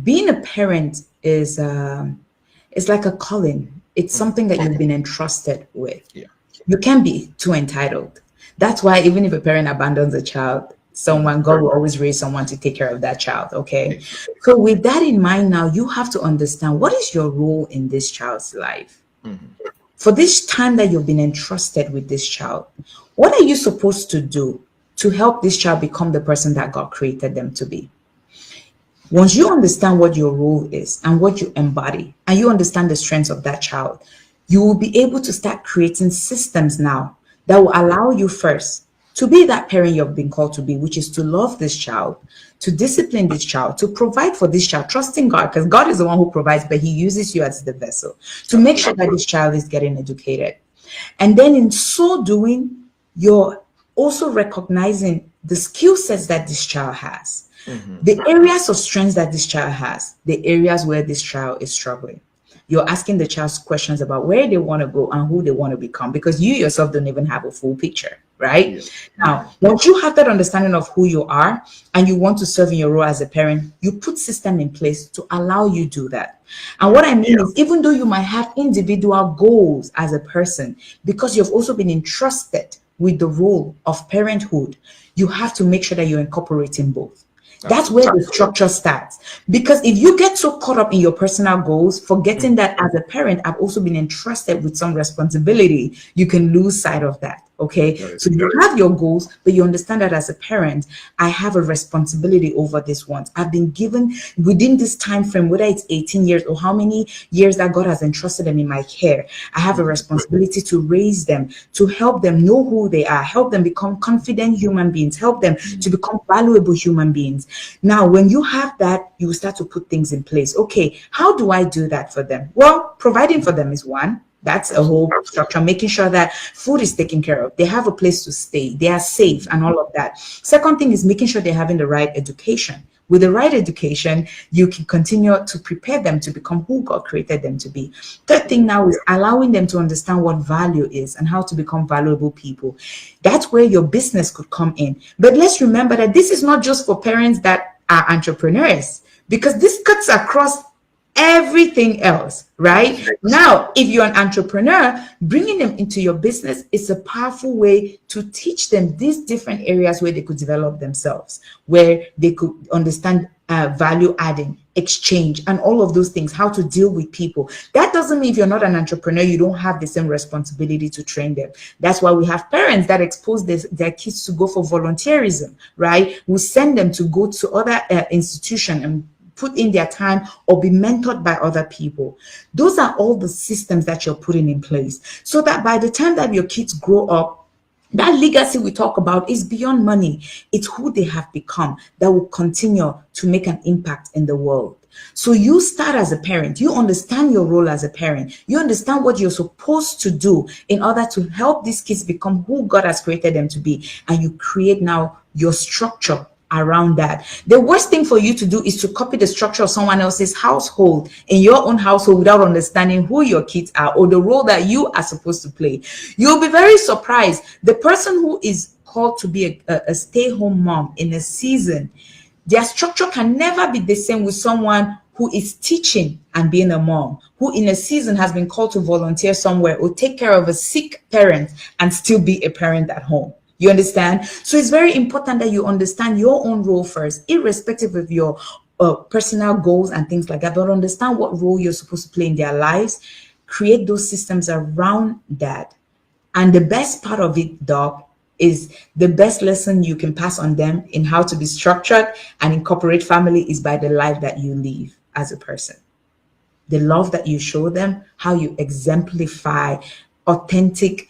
being a parent is like a calling. It's Mhm. something that you've been entrusted with. Yeah. You can't be too entitled. That's why even if a parent abandons a child, Mhm. God will always raise someone to take care of that child. Okay. Exactly. So with that in mind, now you have to understand what is your role in this child's life. Mhm. For this time that you've been entrusted with this child, what are you supposed to do to help this child become the person that God created them to be? Once you understand what your role is and what you embody, and you understand the strengths of that child, you will be able to start creating systems now that will allow you first to be that parent you've been called to be, which is to love this child, to discipline this child, to provide for this child, trusting God, because God is the one who provides, but He uses you as the vessel to make sure that this child is getting educated. And then in so doing, you're also recognizing the skill sets that this child has, Mhm. the areas of strength that this child has, the areas where this child is struggling. You're asking the child questions about where they want to go and who they want to become, because you yourself don't even have a full picture, right? Yeah. Now, once you have that understanding of who you are and you want to serve in your role as a parent, you put system in place to allow you do that. And what I mean is, even though you might have individual goals as a person, because you've also been entrusted with the role of parenthood, you have to make sure that you're incorporating both. That's where the structure starts. Because if you get so caught up in your personal goals, forgetting that as a parent, I've also been entrusted with some responsibility, you can lose sight of that. Okay, so you have your goals, but you understand that as a parent, I have a responsibility over these ones. I've been given within this time frame, whether it's 18 years or how many years that God has entrusted them in my care. I have a responsibility to raise them, to help them know who they are, help them become confident human beings, help them to become valuable human beings. Now, when you have that, you start to put things in place. Okay, how do I do that for them? Well, providing for them is one. That's a whole structure, making sure that food is taken care of, they have a place to stay, they are safe, and all of that. Second thing is making sure they're having the right education. With the right education, you can continue to prepare them to become who God created them to be. Third thing now is allowing them to understand what value is and how to become valuable people. That's where your business could come in. But let's remember that this is not just for parents that are entrepreneurs, because this cuts across everything else, right? Now, if you're an entrepreneur, bringing them into your business is a powerful way to teach them these different areas where they could develop themselves, where they could understand value adding, exchange, and all of those things, how to deal with people. That doesn't mean if you're not an entrepreneur, you don't have the same responsibility to train them. That's why we have parents that expose their kids to go for volunteerism, right? We send them to go to other institutions and put in their time or be mentored by other people. Those are all the systems that you're putting in place so that by the time that your kids grow up, that legacy we talk about is beyond money. It's who they have become that will continue to make an impact in the world. So you start as a parent, you understand your role as a parent, you understand what you're supposed to do in order to help these kids become who God has created them to be. And you create now your structure around that. The worst thing for you to do is to copy the structure of someone else's household in your own household without understanding who your kids are or the role that you are supposed to play. You'll be very surprised. The person who is called to be a stay-home mom in a season, their structure can never be the same with someone who is teaching and being a mom, who in a season has been called to volunteer somewhere or take care of a sick parent and still be a parent at home. You understand? So it's very important that you understand your own role first, irrespective of your personal goals and things like that, but understand what role you're supposed to play in their lives. Create those systems around that. And the best part of it, Doc, is the best lesson you can pass on them in how to be structured and incorporate family is by the life that you live as a person. The love that you show them, how you exemplify authentic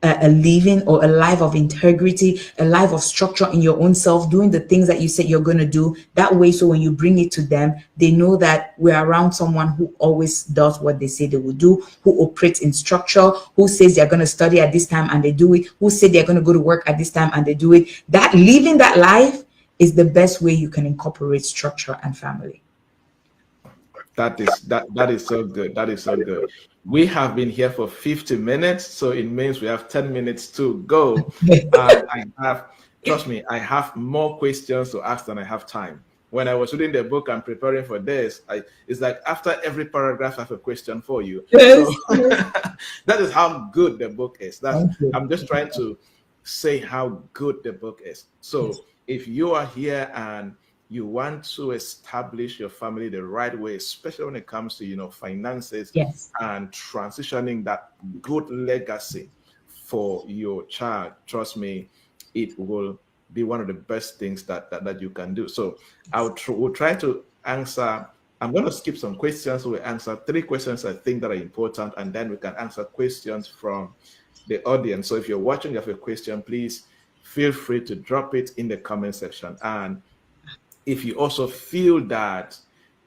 a living or a life of integrity, a life of structure in your own self, doing the things that you said you're going to do that way. So when you bring it to them, they know that we're around someone who always does what they say they will do, who operates in structure, who says they're going to study at this time and they do it, who say they're going to go to work at this time and they do it. That living that life is the best way you can incorporate structure and family. That is so good. That is so good. We have been here for 50 minutes, so it means we have 10 minutes to go. And trust me, I have more questions to ask than I have time. When I was reading the book and preparing for this, it's like after every paragraph, I have a question for you. Yes. So that is how good the book is. I'm just trying to say how good the book is. So if you are here and you want to establish your family the right way, especially when it comes to, finances, yes, and transitioning that good legacy for your child, trust me, it will be one of the best things that you can do. So we'll try to answer. I'm going to skip some questions. So we'll answer 3 questions I think that are important, and then we can answer questions from the audience. So if you're watching, you have a question, please feel free to drop it in the comment section. And if you also feel that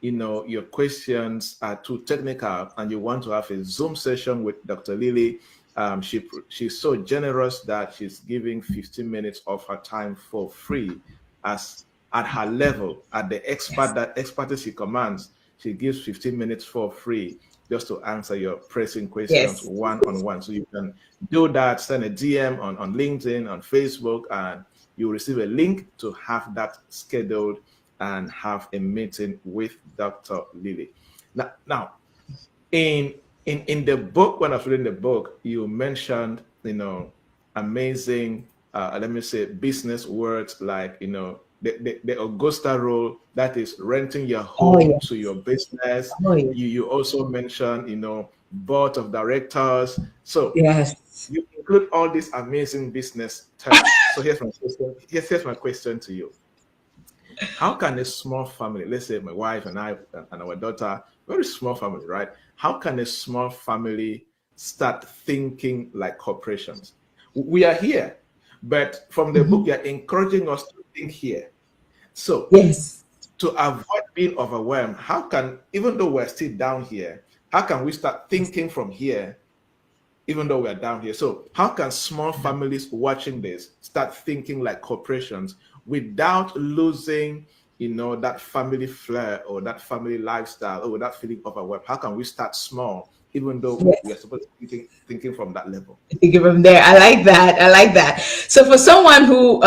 your questions are too technical and you want to have a Zoom session with Dr. Lilly, she's so generous that she's giving 15 minutes of her time for free, as at her level, at the expertise she commands. She gives 15 minutes for free just to answer your pressing questions one-on-one. So you can do that, send a DM on LinkedIn, on Facebook, and you receive a link to have that scheduled and have a meeting with Dr. Lilly. Now, in the book, when I was reading the book, you mentioned, amazing, let me say, business words like, the Augusta rule, that is renting your home to your business. You also mentioned, board of directors. So Yes. you include all these amazing business terms. So here's my question. Here's my question to you. How can a small family, let's say my wife and I and our daughter, very small family, right? How can a small family start thinking like corporations? We are here, but from the book, you're encouraging us to think here. So Yes. to avoid being overwhelmed, how can, even though we're still down here, how can we start thinking from here, even though we're down here? So how can small families watching this start thinking like corporations without losing, that family flair or that family lifestyle or that feeling of overwhelmed? How can we start small, even though we are Yes. supposed to be thinking from that level? To give them there. I like that. I like that. So for someone who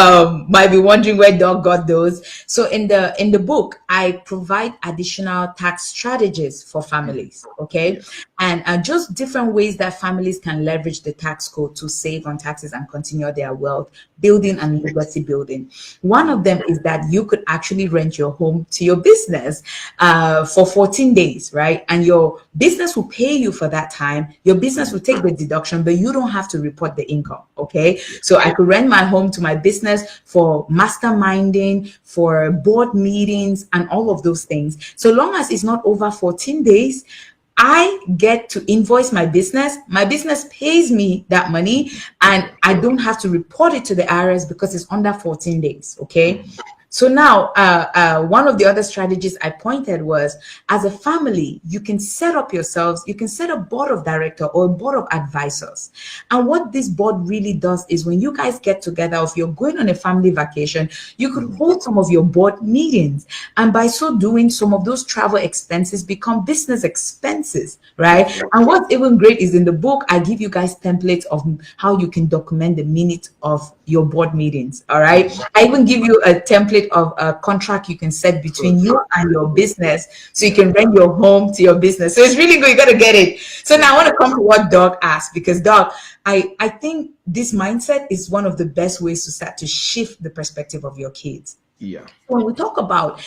might be wondering where Doc got those, so in the book, I provide additional tax strategies for families. Okay, Yeah. and just different ways that families can leverage the tax code to save on taxes and continue their wealth building and legacy building. One of them is that you could actually rent your home to your business for 14 days, right? And your business will pay you for that time. Your business will take the deduction, but you don't have to report the income. Okay. So I could rent my home to my business for masterminding, for board meetings, and all of those things. So long as it's not over 14 days, I get to invoice my business. My business pays me that money, and I don't have to report it to the IRS because it's under 14 days. Okay. So now, one of the other strategies I pointed was, as a family, you can set up yourselves, you can set a board of director or a board of advisors. And what this board really does is when you guys get together, if you're going on a family vacation, you could hold some of your board meetings. And by so doing, some of those travel expenses become business expenses, right? And what's even great is in the book, I give you guys templates of how you can document the minute of your board meetings. All right. I even give you a template of a contract you can set between you and your business, so you can rent your home to your business. So it's really good. You got to get it. So now I want to come to what Doc asked, because Doc, I think this mindset is one of the best ways to start to shift the perspective of your kids. Yeah. When we talk about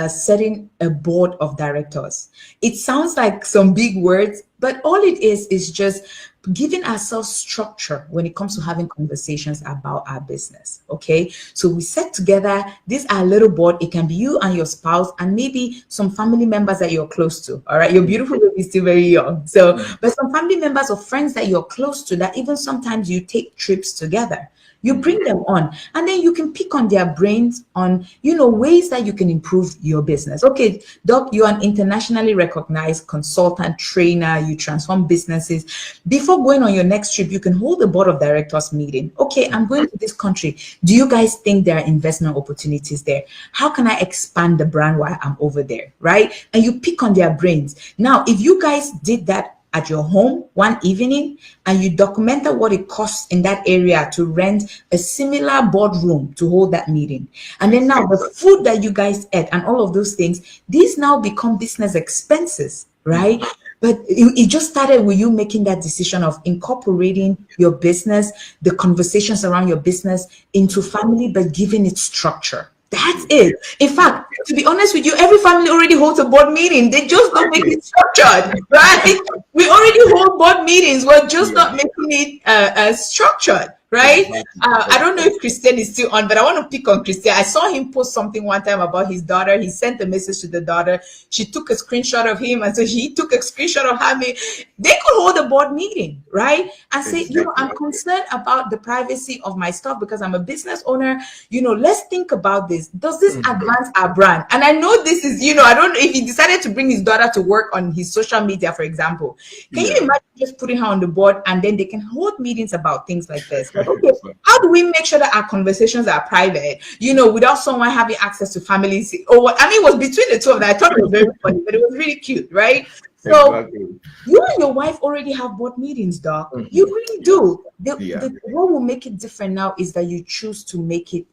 setting a board of directors, it sounds like some big words, but all it is just giving ourselves structure when it comes to having conversations about our business. Okay, so we set together this our little board. It can be you and your spouse and maybe some family members that you're close to. All right, your beautiful baby is still very young, so but some family members or friends that you're close to, that even sometimes you take trips together. You bring them on, and then you can pick on their brains on, ways that you can improve your business. Okay, Doc, you're an internationally recognized consultant, trainer, you transform businesses. Before going on your next trip, you can hold a board of directors meeting. Okay, I'm going to this country. Do you guys think there are investment opportunities there? How can I expand the brand while I'm over there, right? And you pick on their brains. Now, if you guys did that at your home one evening and you documented what it costs in that area to rent a similar boardroom to hold that meeting, and then now the food that you guys ate and all of those things, these now become business expenses, right? But it just started with you making that decision of incorporating your business, the conversations around your business into family, but giving it structure. That's it. In fact, to be honest with you, every family already holds a board meeting. They just don't make it structured, right? We already hold board meetings. We're just not making it structured, right? I don't know if Christian is still on, but I want to pick on Christian. I saw him post something one time about his daughter. He sent a message to the daughter. She took a screenshot of him, and so he took a screenshot of her. They could hold a board meeting, right? And say, I'm concerned about the privacy of my stuff because I'm a business owner. Let's think about this. Does this advance our brand? And I know this is, I don't know if he decided to bring his daughter to work on his social media, for example. Can you imagine just putting her on the board, and then they can hold meetings about things like this? Like, okay, how do we make sure that our conversations are private, without someone having access to families? Or what? I mean, it was between the two of them. I thought it was very funny, but it was really cute, right? So you and your wife already have board meetings, Doc. You really do. What will make it different now is that you choose to make it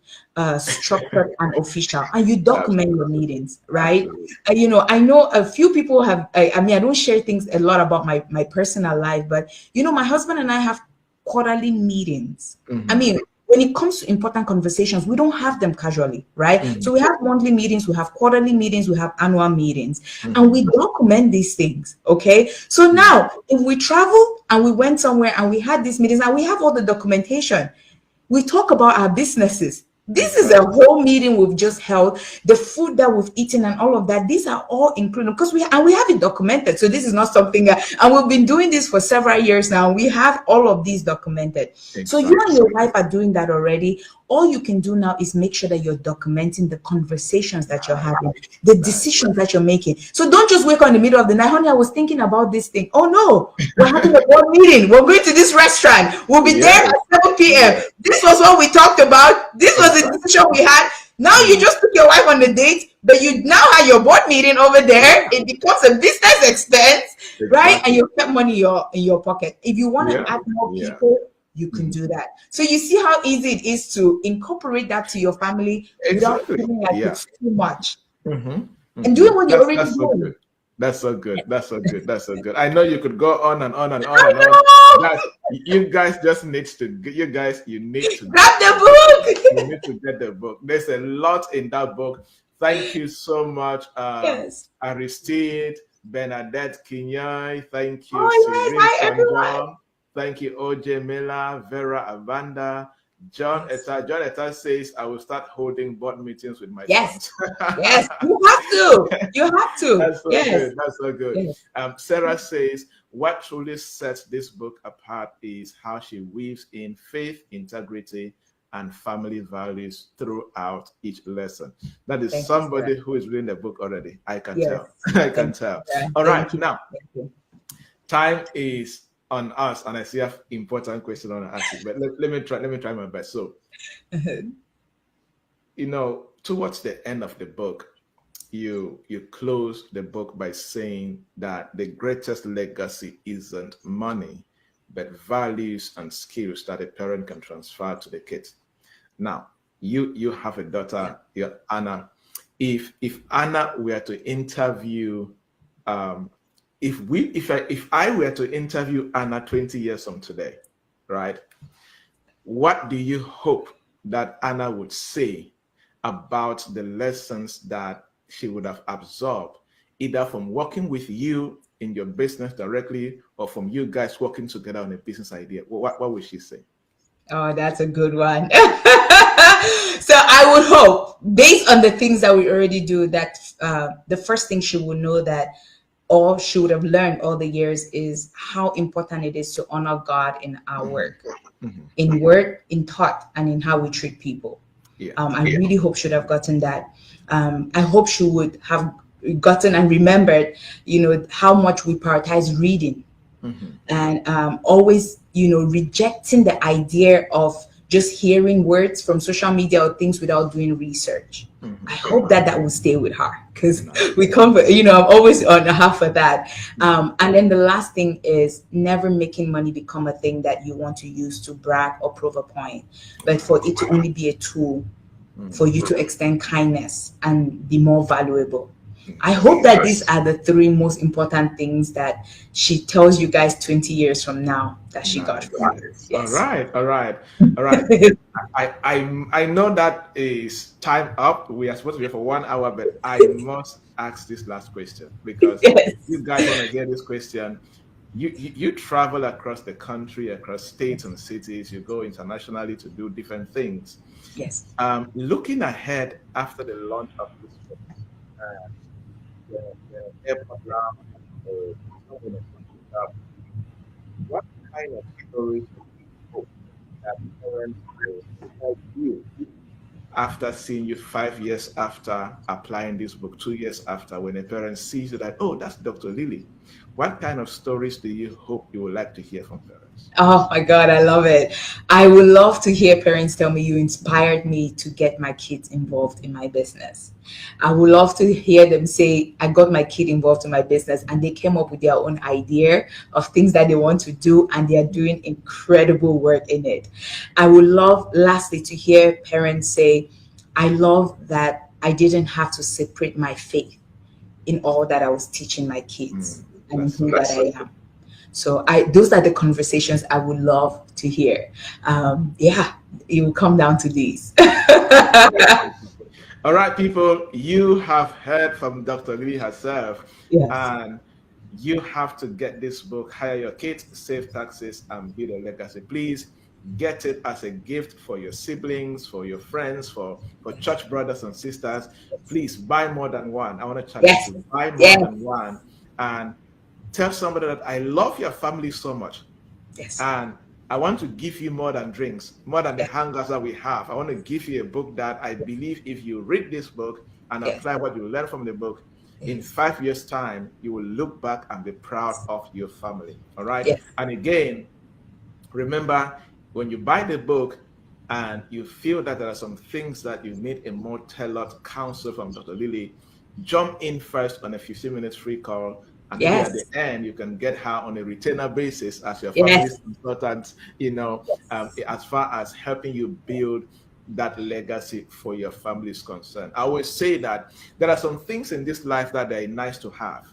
structured and official, and you document your meetings, right? I know a few people have. I don't share things a lot about my personal life, but my husband and I have quarterly meetings. I mean, when it comes to important conversations, we don't have them casually, right? So we have monthly meetings, we have quarterly meetings, we have annual meetings, and we document these things. Okay. So now if we travel and we went somewhere and we had these meetings and we have all the documentation, we talk about our businesses. This is a whole meeting we've just held, the food that we've eaten and all of that. These are all included because we have it documented. So this is not something and we've been doing this for several years now. We have all of these documented. Exactly. So you and your wife are doing that already. All you can do now is make sure that you're documenting the conversations that you're having, the decisions that you're making. So don't just wake up in the middle of the night, honey, I was thinking about this thing. Oh no, we're having a board meeting. We're going to this restaurant. We'll be there at 7 p.m. This was what we talked about. This was the decision we had. Now you just took your wife on the date, but you now have your board meeting over there. It becomes a business expense, right? And you kept money in your pocket. If you want to add more people, you can do that. So you see how easy it is to incorporate that to your family without feeling like it's too much. And doing what you already do. That's so good. That's so good. That's so good. I know you could go on and on and on and on. Guys, you guys just need to. You need to grab the book. You need to get the book. There's a lot in that book. Thank you so much, Aristide, Bernadette Kinyoy. Thank you, Cyril. Thank you, OJ Miller, Vera Avanda, John Etta. John Etta says, I will start holding board meetings with my sons. Yes, you have to. You have to. That's so good. That's so good. Sarah says, what truly sets this book apart is how she weaves in faith, integrity, and family values throughout each lesson. That is somebody who is reading the book already. I can tell. I can tell. All right. Now, time is on us, and I see an important question on asking, but let me try my best. So, towards the end of the book, you close the book by saying that the greatest legacy isn't money, but values and skills that a parent can transfer to the kids. Now, you have a daughter, Anna. If Anna were to interview, if I were to interview Anna 20 years from today, right? What do you hope that Anna would say about the lessons that she would have absorbed, either from working with you in your business directly or from you guys working together on a business idea? What would she say? Oh, that's a good one. So I would hope, based on the things that we already do, that the first thing she would know that all she would have learned all the years is how important it is to honor God in our work, in word, in thought, and in how we treat people. I really hope she would have gotten that. I hope she would have gotten and remembered, how much we prioritize reading and always, rejecting the idea of just hearing words from social media or things without doing research. I hope that will stay with her, because we come, I'm always on half of that. And then the last thing is never making money become a thing that you want to use to brag or prove a point, but for it to only be a tool for you to extend kindness and be more valuable. I hope that these are the three most important things that she tells you guys 20 years from now that she got from others. Yes. All right. I know that is time up. We are supposed to be here for 1 hour, but I must ask this last question, because you guys want to hear this question. You travel across the country, across states and cities. You go internationally to do different things. Yes. Looking ahead after the launch of this book, the airport round, what kind of stories do you hope that parents will help you after seeing you 5 years after applying this book, 2 years after, when a parent sees you that, oh, that's Dr. Lilly? What kind of stories do you hope you would like to hear from parents? Oh my God, I love it. I would love to hear parents tell me, you inspired me to get my kids involved in my business. I would love to hear them say, I got my kid involved in my business and they came up with their own idea of things that they want to do, and they are doing incredible work in it. I would love, lastly, to hear parents say, I love that I didn't have to separate my faith in all that I was teaching my kids and in who that I am. So those are the conversations I would love to hear. Yeah, it will come down to these. All right, people, you have heard from Dr. Lee herself, Yes, and you have to get this book, Hire Your Kids, Save Taxes, and Build a Legacy. Please get it as a gift for your siblings, for your friends, for church brothers and sisters. Please buy more than one. I want to challenge yes, you, buy more yes, than one, and tell somebody that I love your family so much. yes, And I want to give you more than drinks, more than the yes, hangouts that we have. I want to give you a book that I believe if you read this book and yes, apply what you learn from the book, in yes, 5 years' time, you will look back and be proud of your family. All right. yes, And again, remember, when you buy the book and you feel that there are some things that you need a more tailored counsel from Dr. Lilly, jump in first on a 15 minutes free call. And maybe at the yes, end, you can get her on a retainer basis as your family's yes, consultant, as far as helping you build that legacy for your family is concerned. I always say that there are some things in this life that are nice to have,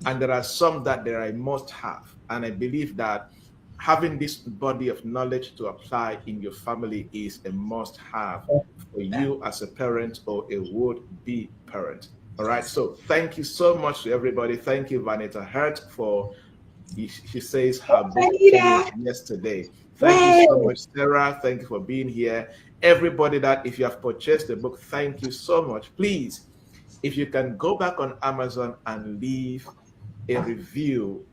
and there are some that they are a must have. And I believe that having this body of knowledge to apply in your family is a must have for you as a parent or a would be parent. All right. yes. So thank you so much to everybody. Thank you, Vanita Hurt, for she says her book came Anita, yesterday. Thank you so right. much, Sarah. Thank you for being here. Everybody that if you have purchased the book, thank you so much. Please, if you can go back on Amazon and leave a review,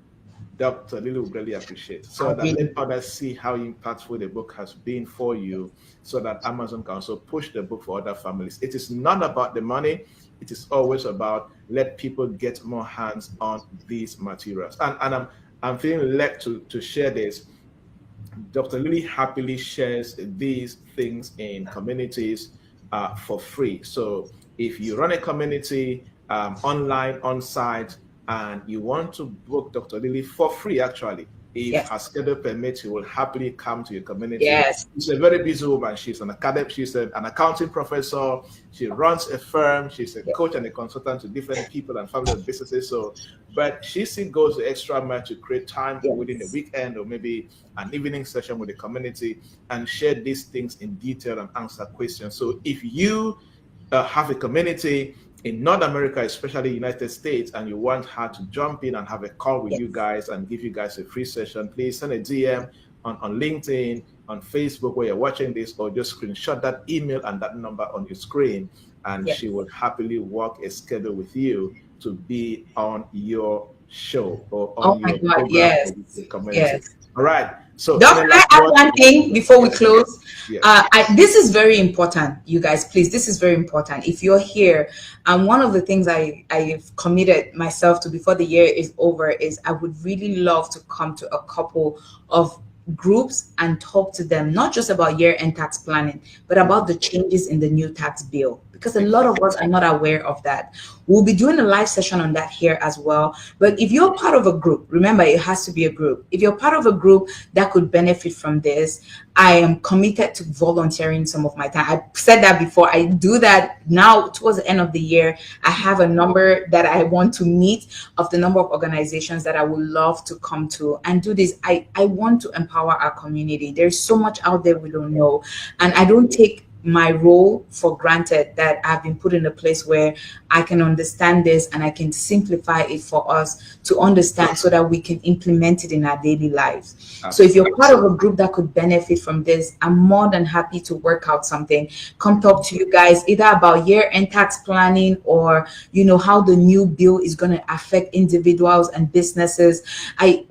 Dr. Lily would really appreciate, I so that let really, others see how impactful the book has been for you, so that Amazon can also push the book for other families. It is not about the money. It is always about let people get more hands on these materials. And I'm feeling led to share this. Dr. Lily happily shares these things in communities for free. So if you run a community online, on site, and you want to book Dr. Lily for free, actually, if yes, her schedule permits, she will happily come to your community. yes, She's a very busy woman. She's an academic, she's an accounting professor. She runs a firm. She's a yes, coach and a consultant to different people and family and businesses. So, but she still goes the extra mile to create time within the yes, weekend or maybe an evening session with the community and share these things in detail and answer questions. So if you have a community in North America, especially United States, and you want her to jump in and have a call with yes, you guys and give you guys a free session, please send a DM on LinkedIn, on Facebook where you're watching this, or just screenshot that email and that number on your screen, and yes. she will happily work a schedule with you to be on your show or Oh on my your God, program yes, or with the community. yes. All right. So Doc, any can I last add word? one thing before we Yes, yes, close? yes. This is very important, you guys. Please, this is very important. If you're here, one of the things I've committed myself to before the year is over is I would really love to come to a couple of groups and talk to them, not just about year-end tax planning, but about the changes in the new tax bill, because a lot of us are not aware of that. We'll be doing a live session on that here as well. But if you're part of a group, remember, it has to be a group. If you're part of a group that could benefit from this, I am committed to volunteering some of my time. I said that before. I do that now towards the end of the year. I have a number that I want to meet of the number of organizations that I would love to come to and do this. I want to empower our community. There's so much out there we don't know. And I don't take my role for granted, that I've been put in a place where I can understand this and I can simplify it for us to understand so that we can implement it in our daily lives. So if you're part of a group that could benefit from this, I'm more than happy to work out something. Come talk to you guys either about year-end tax planning or, how the new bill is going to affect individuals and businesses.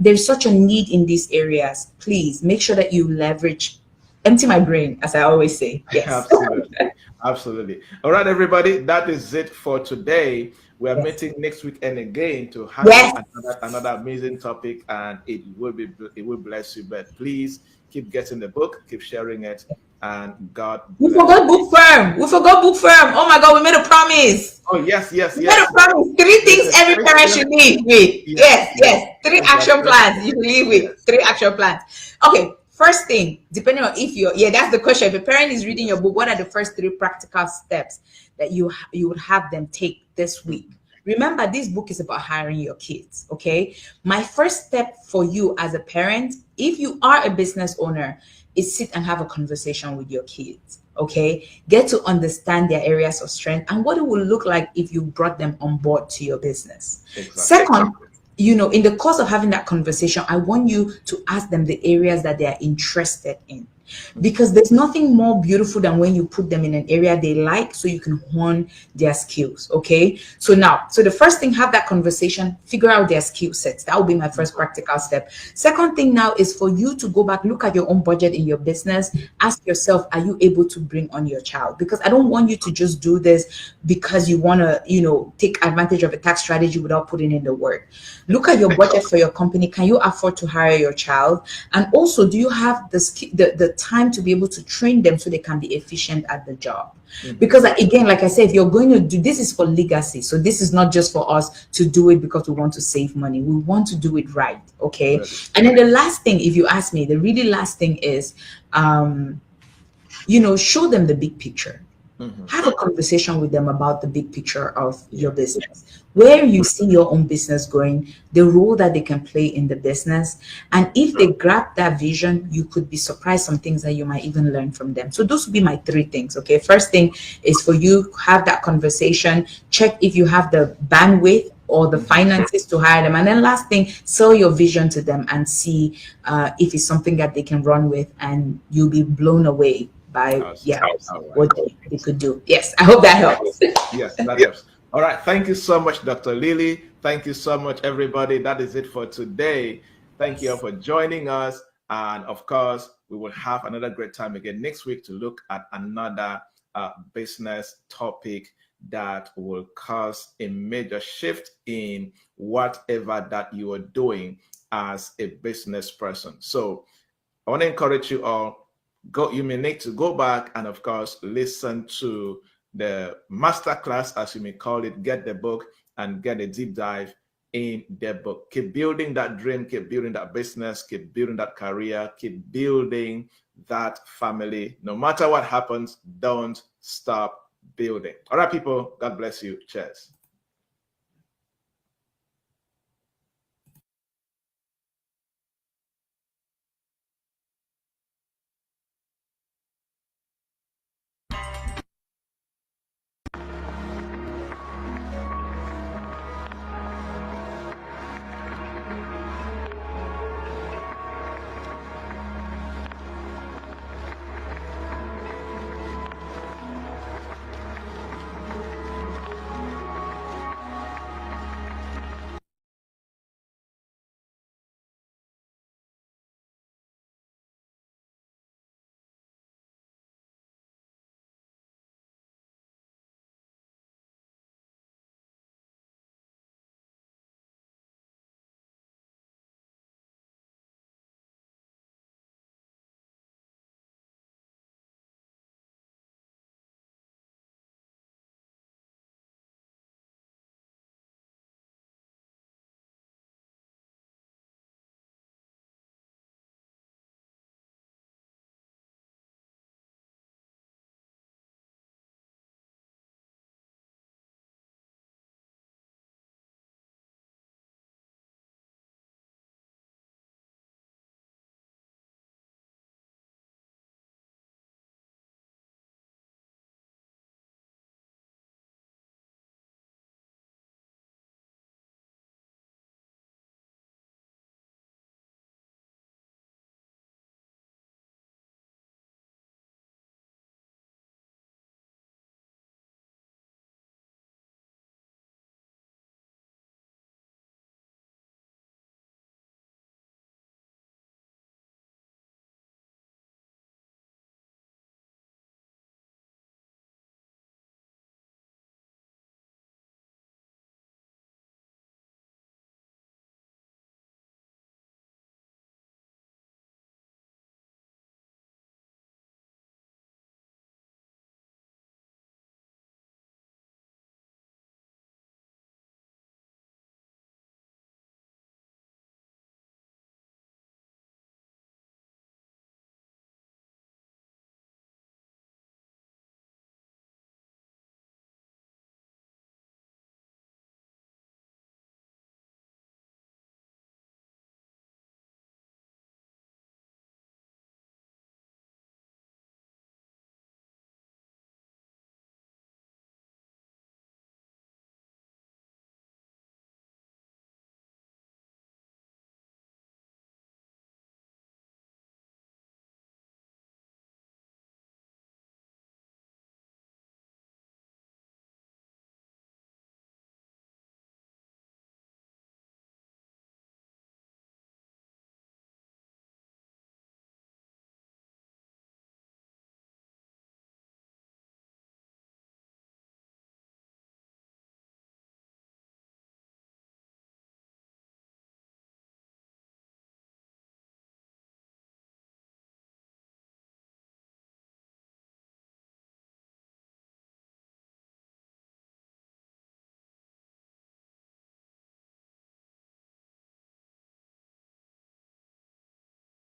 There's such a need in these areas. Please make sure that you leverage. Empty my brain, as I always say. Yes. Absolutely. Absolutely. All right, everybody. That is it for today. We are Yes. meeting next weekend again to handle Yes. another amazing topic, and it will bless you. But please keep getting the book, keep sharing it, and God We bless forgot you. book firm. We forgot book firm. Oh my God, we made a promise. Oh yes, yes, We made yes. a promise. Three things There's a every parent should leave with. yes, Yes, yes. yes. Three There's action a plans you should leave with. yes, Three action plans. Okay. First thing, depending on if you're, that's the question. If a parent is reading your yes. book, what are the first three practical steps that you would have them take this week? Remember, this book is about hiring your kids. Okay. My first step for you as a parent, if you are a business owner, is sit and have a conversation with your kids. Okay. Get to understand their areas of strength and what it will look like if you brought them on board to your business. Exactly. Second, you know, in the course of having that conversation, I want you to ask them the areas that they are interested in. Because there's nothing more beautiful than when you put them in an area they like so you can hone their skills. Okay. So the first thing, have that conversation, figure out their skill sets. That will be my first practical step. Second thing now is for you to go back, look at your own budget in your business, ask yourself, are you able to bring on your child? Because I don't want you to just do this because you want to, you know, take advantage of a tax strategy without putting in the work. Look at your budget for your company. Can you afford to hire your child? And also, do you have the time to be able to train them so they can be efficient at the job? Because again, like I said, if you're going to do this, is for legacy. So this is not just for us to do it because we want to save money. We want to do it right. Okay. And then the last thing, if you ask me, the really last thing is, you know, show them the big picture. Have a conversation with them about the big picture of your business, where you see your own business going, the role that they can play in the business. And if they grab that vision, you could be surprised some things that you might even learn from them. So those would be my three things. Okay. First thing is for you, have that conversation, check if you have the bandwidth or the finances to hire them. And then last thing, sell your vision to them and see if it's something that they can run with, and you'll be blown away by what they could do. Yes, I hope that helps. Yes, that helps. All right, thank you so much, Dr. Lilly. Thank you so much, everybody. That is it for today. Thank you all for joining us, and of course, we will have another great time again next week to look at another business topic that will cause a major shift in whatever that you are doing as a business person. So I want to encourage you all, you may need to go back and of course listen to the masterclass, as you may call it, get the book and get a deep dive in the book. Keep building that dream, keep building that business, keep building that career, keep building that family. No matter what happens, don't stop building. All right, people, God bless you. Cheers.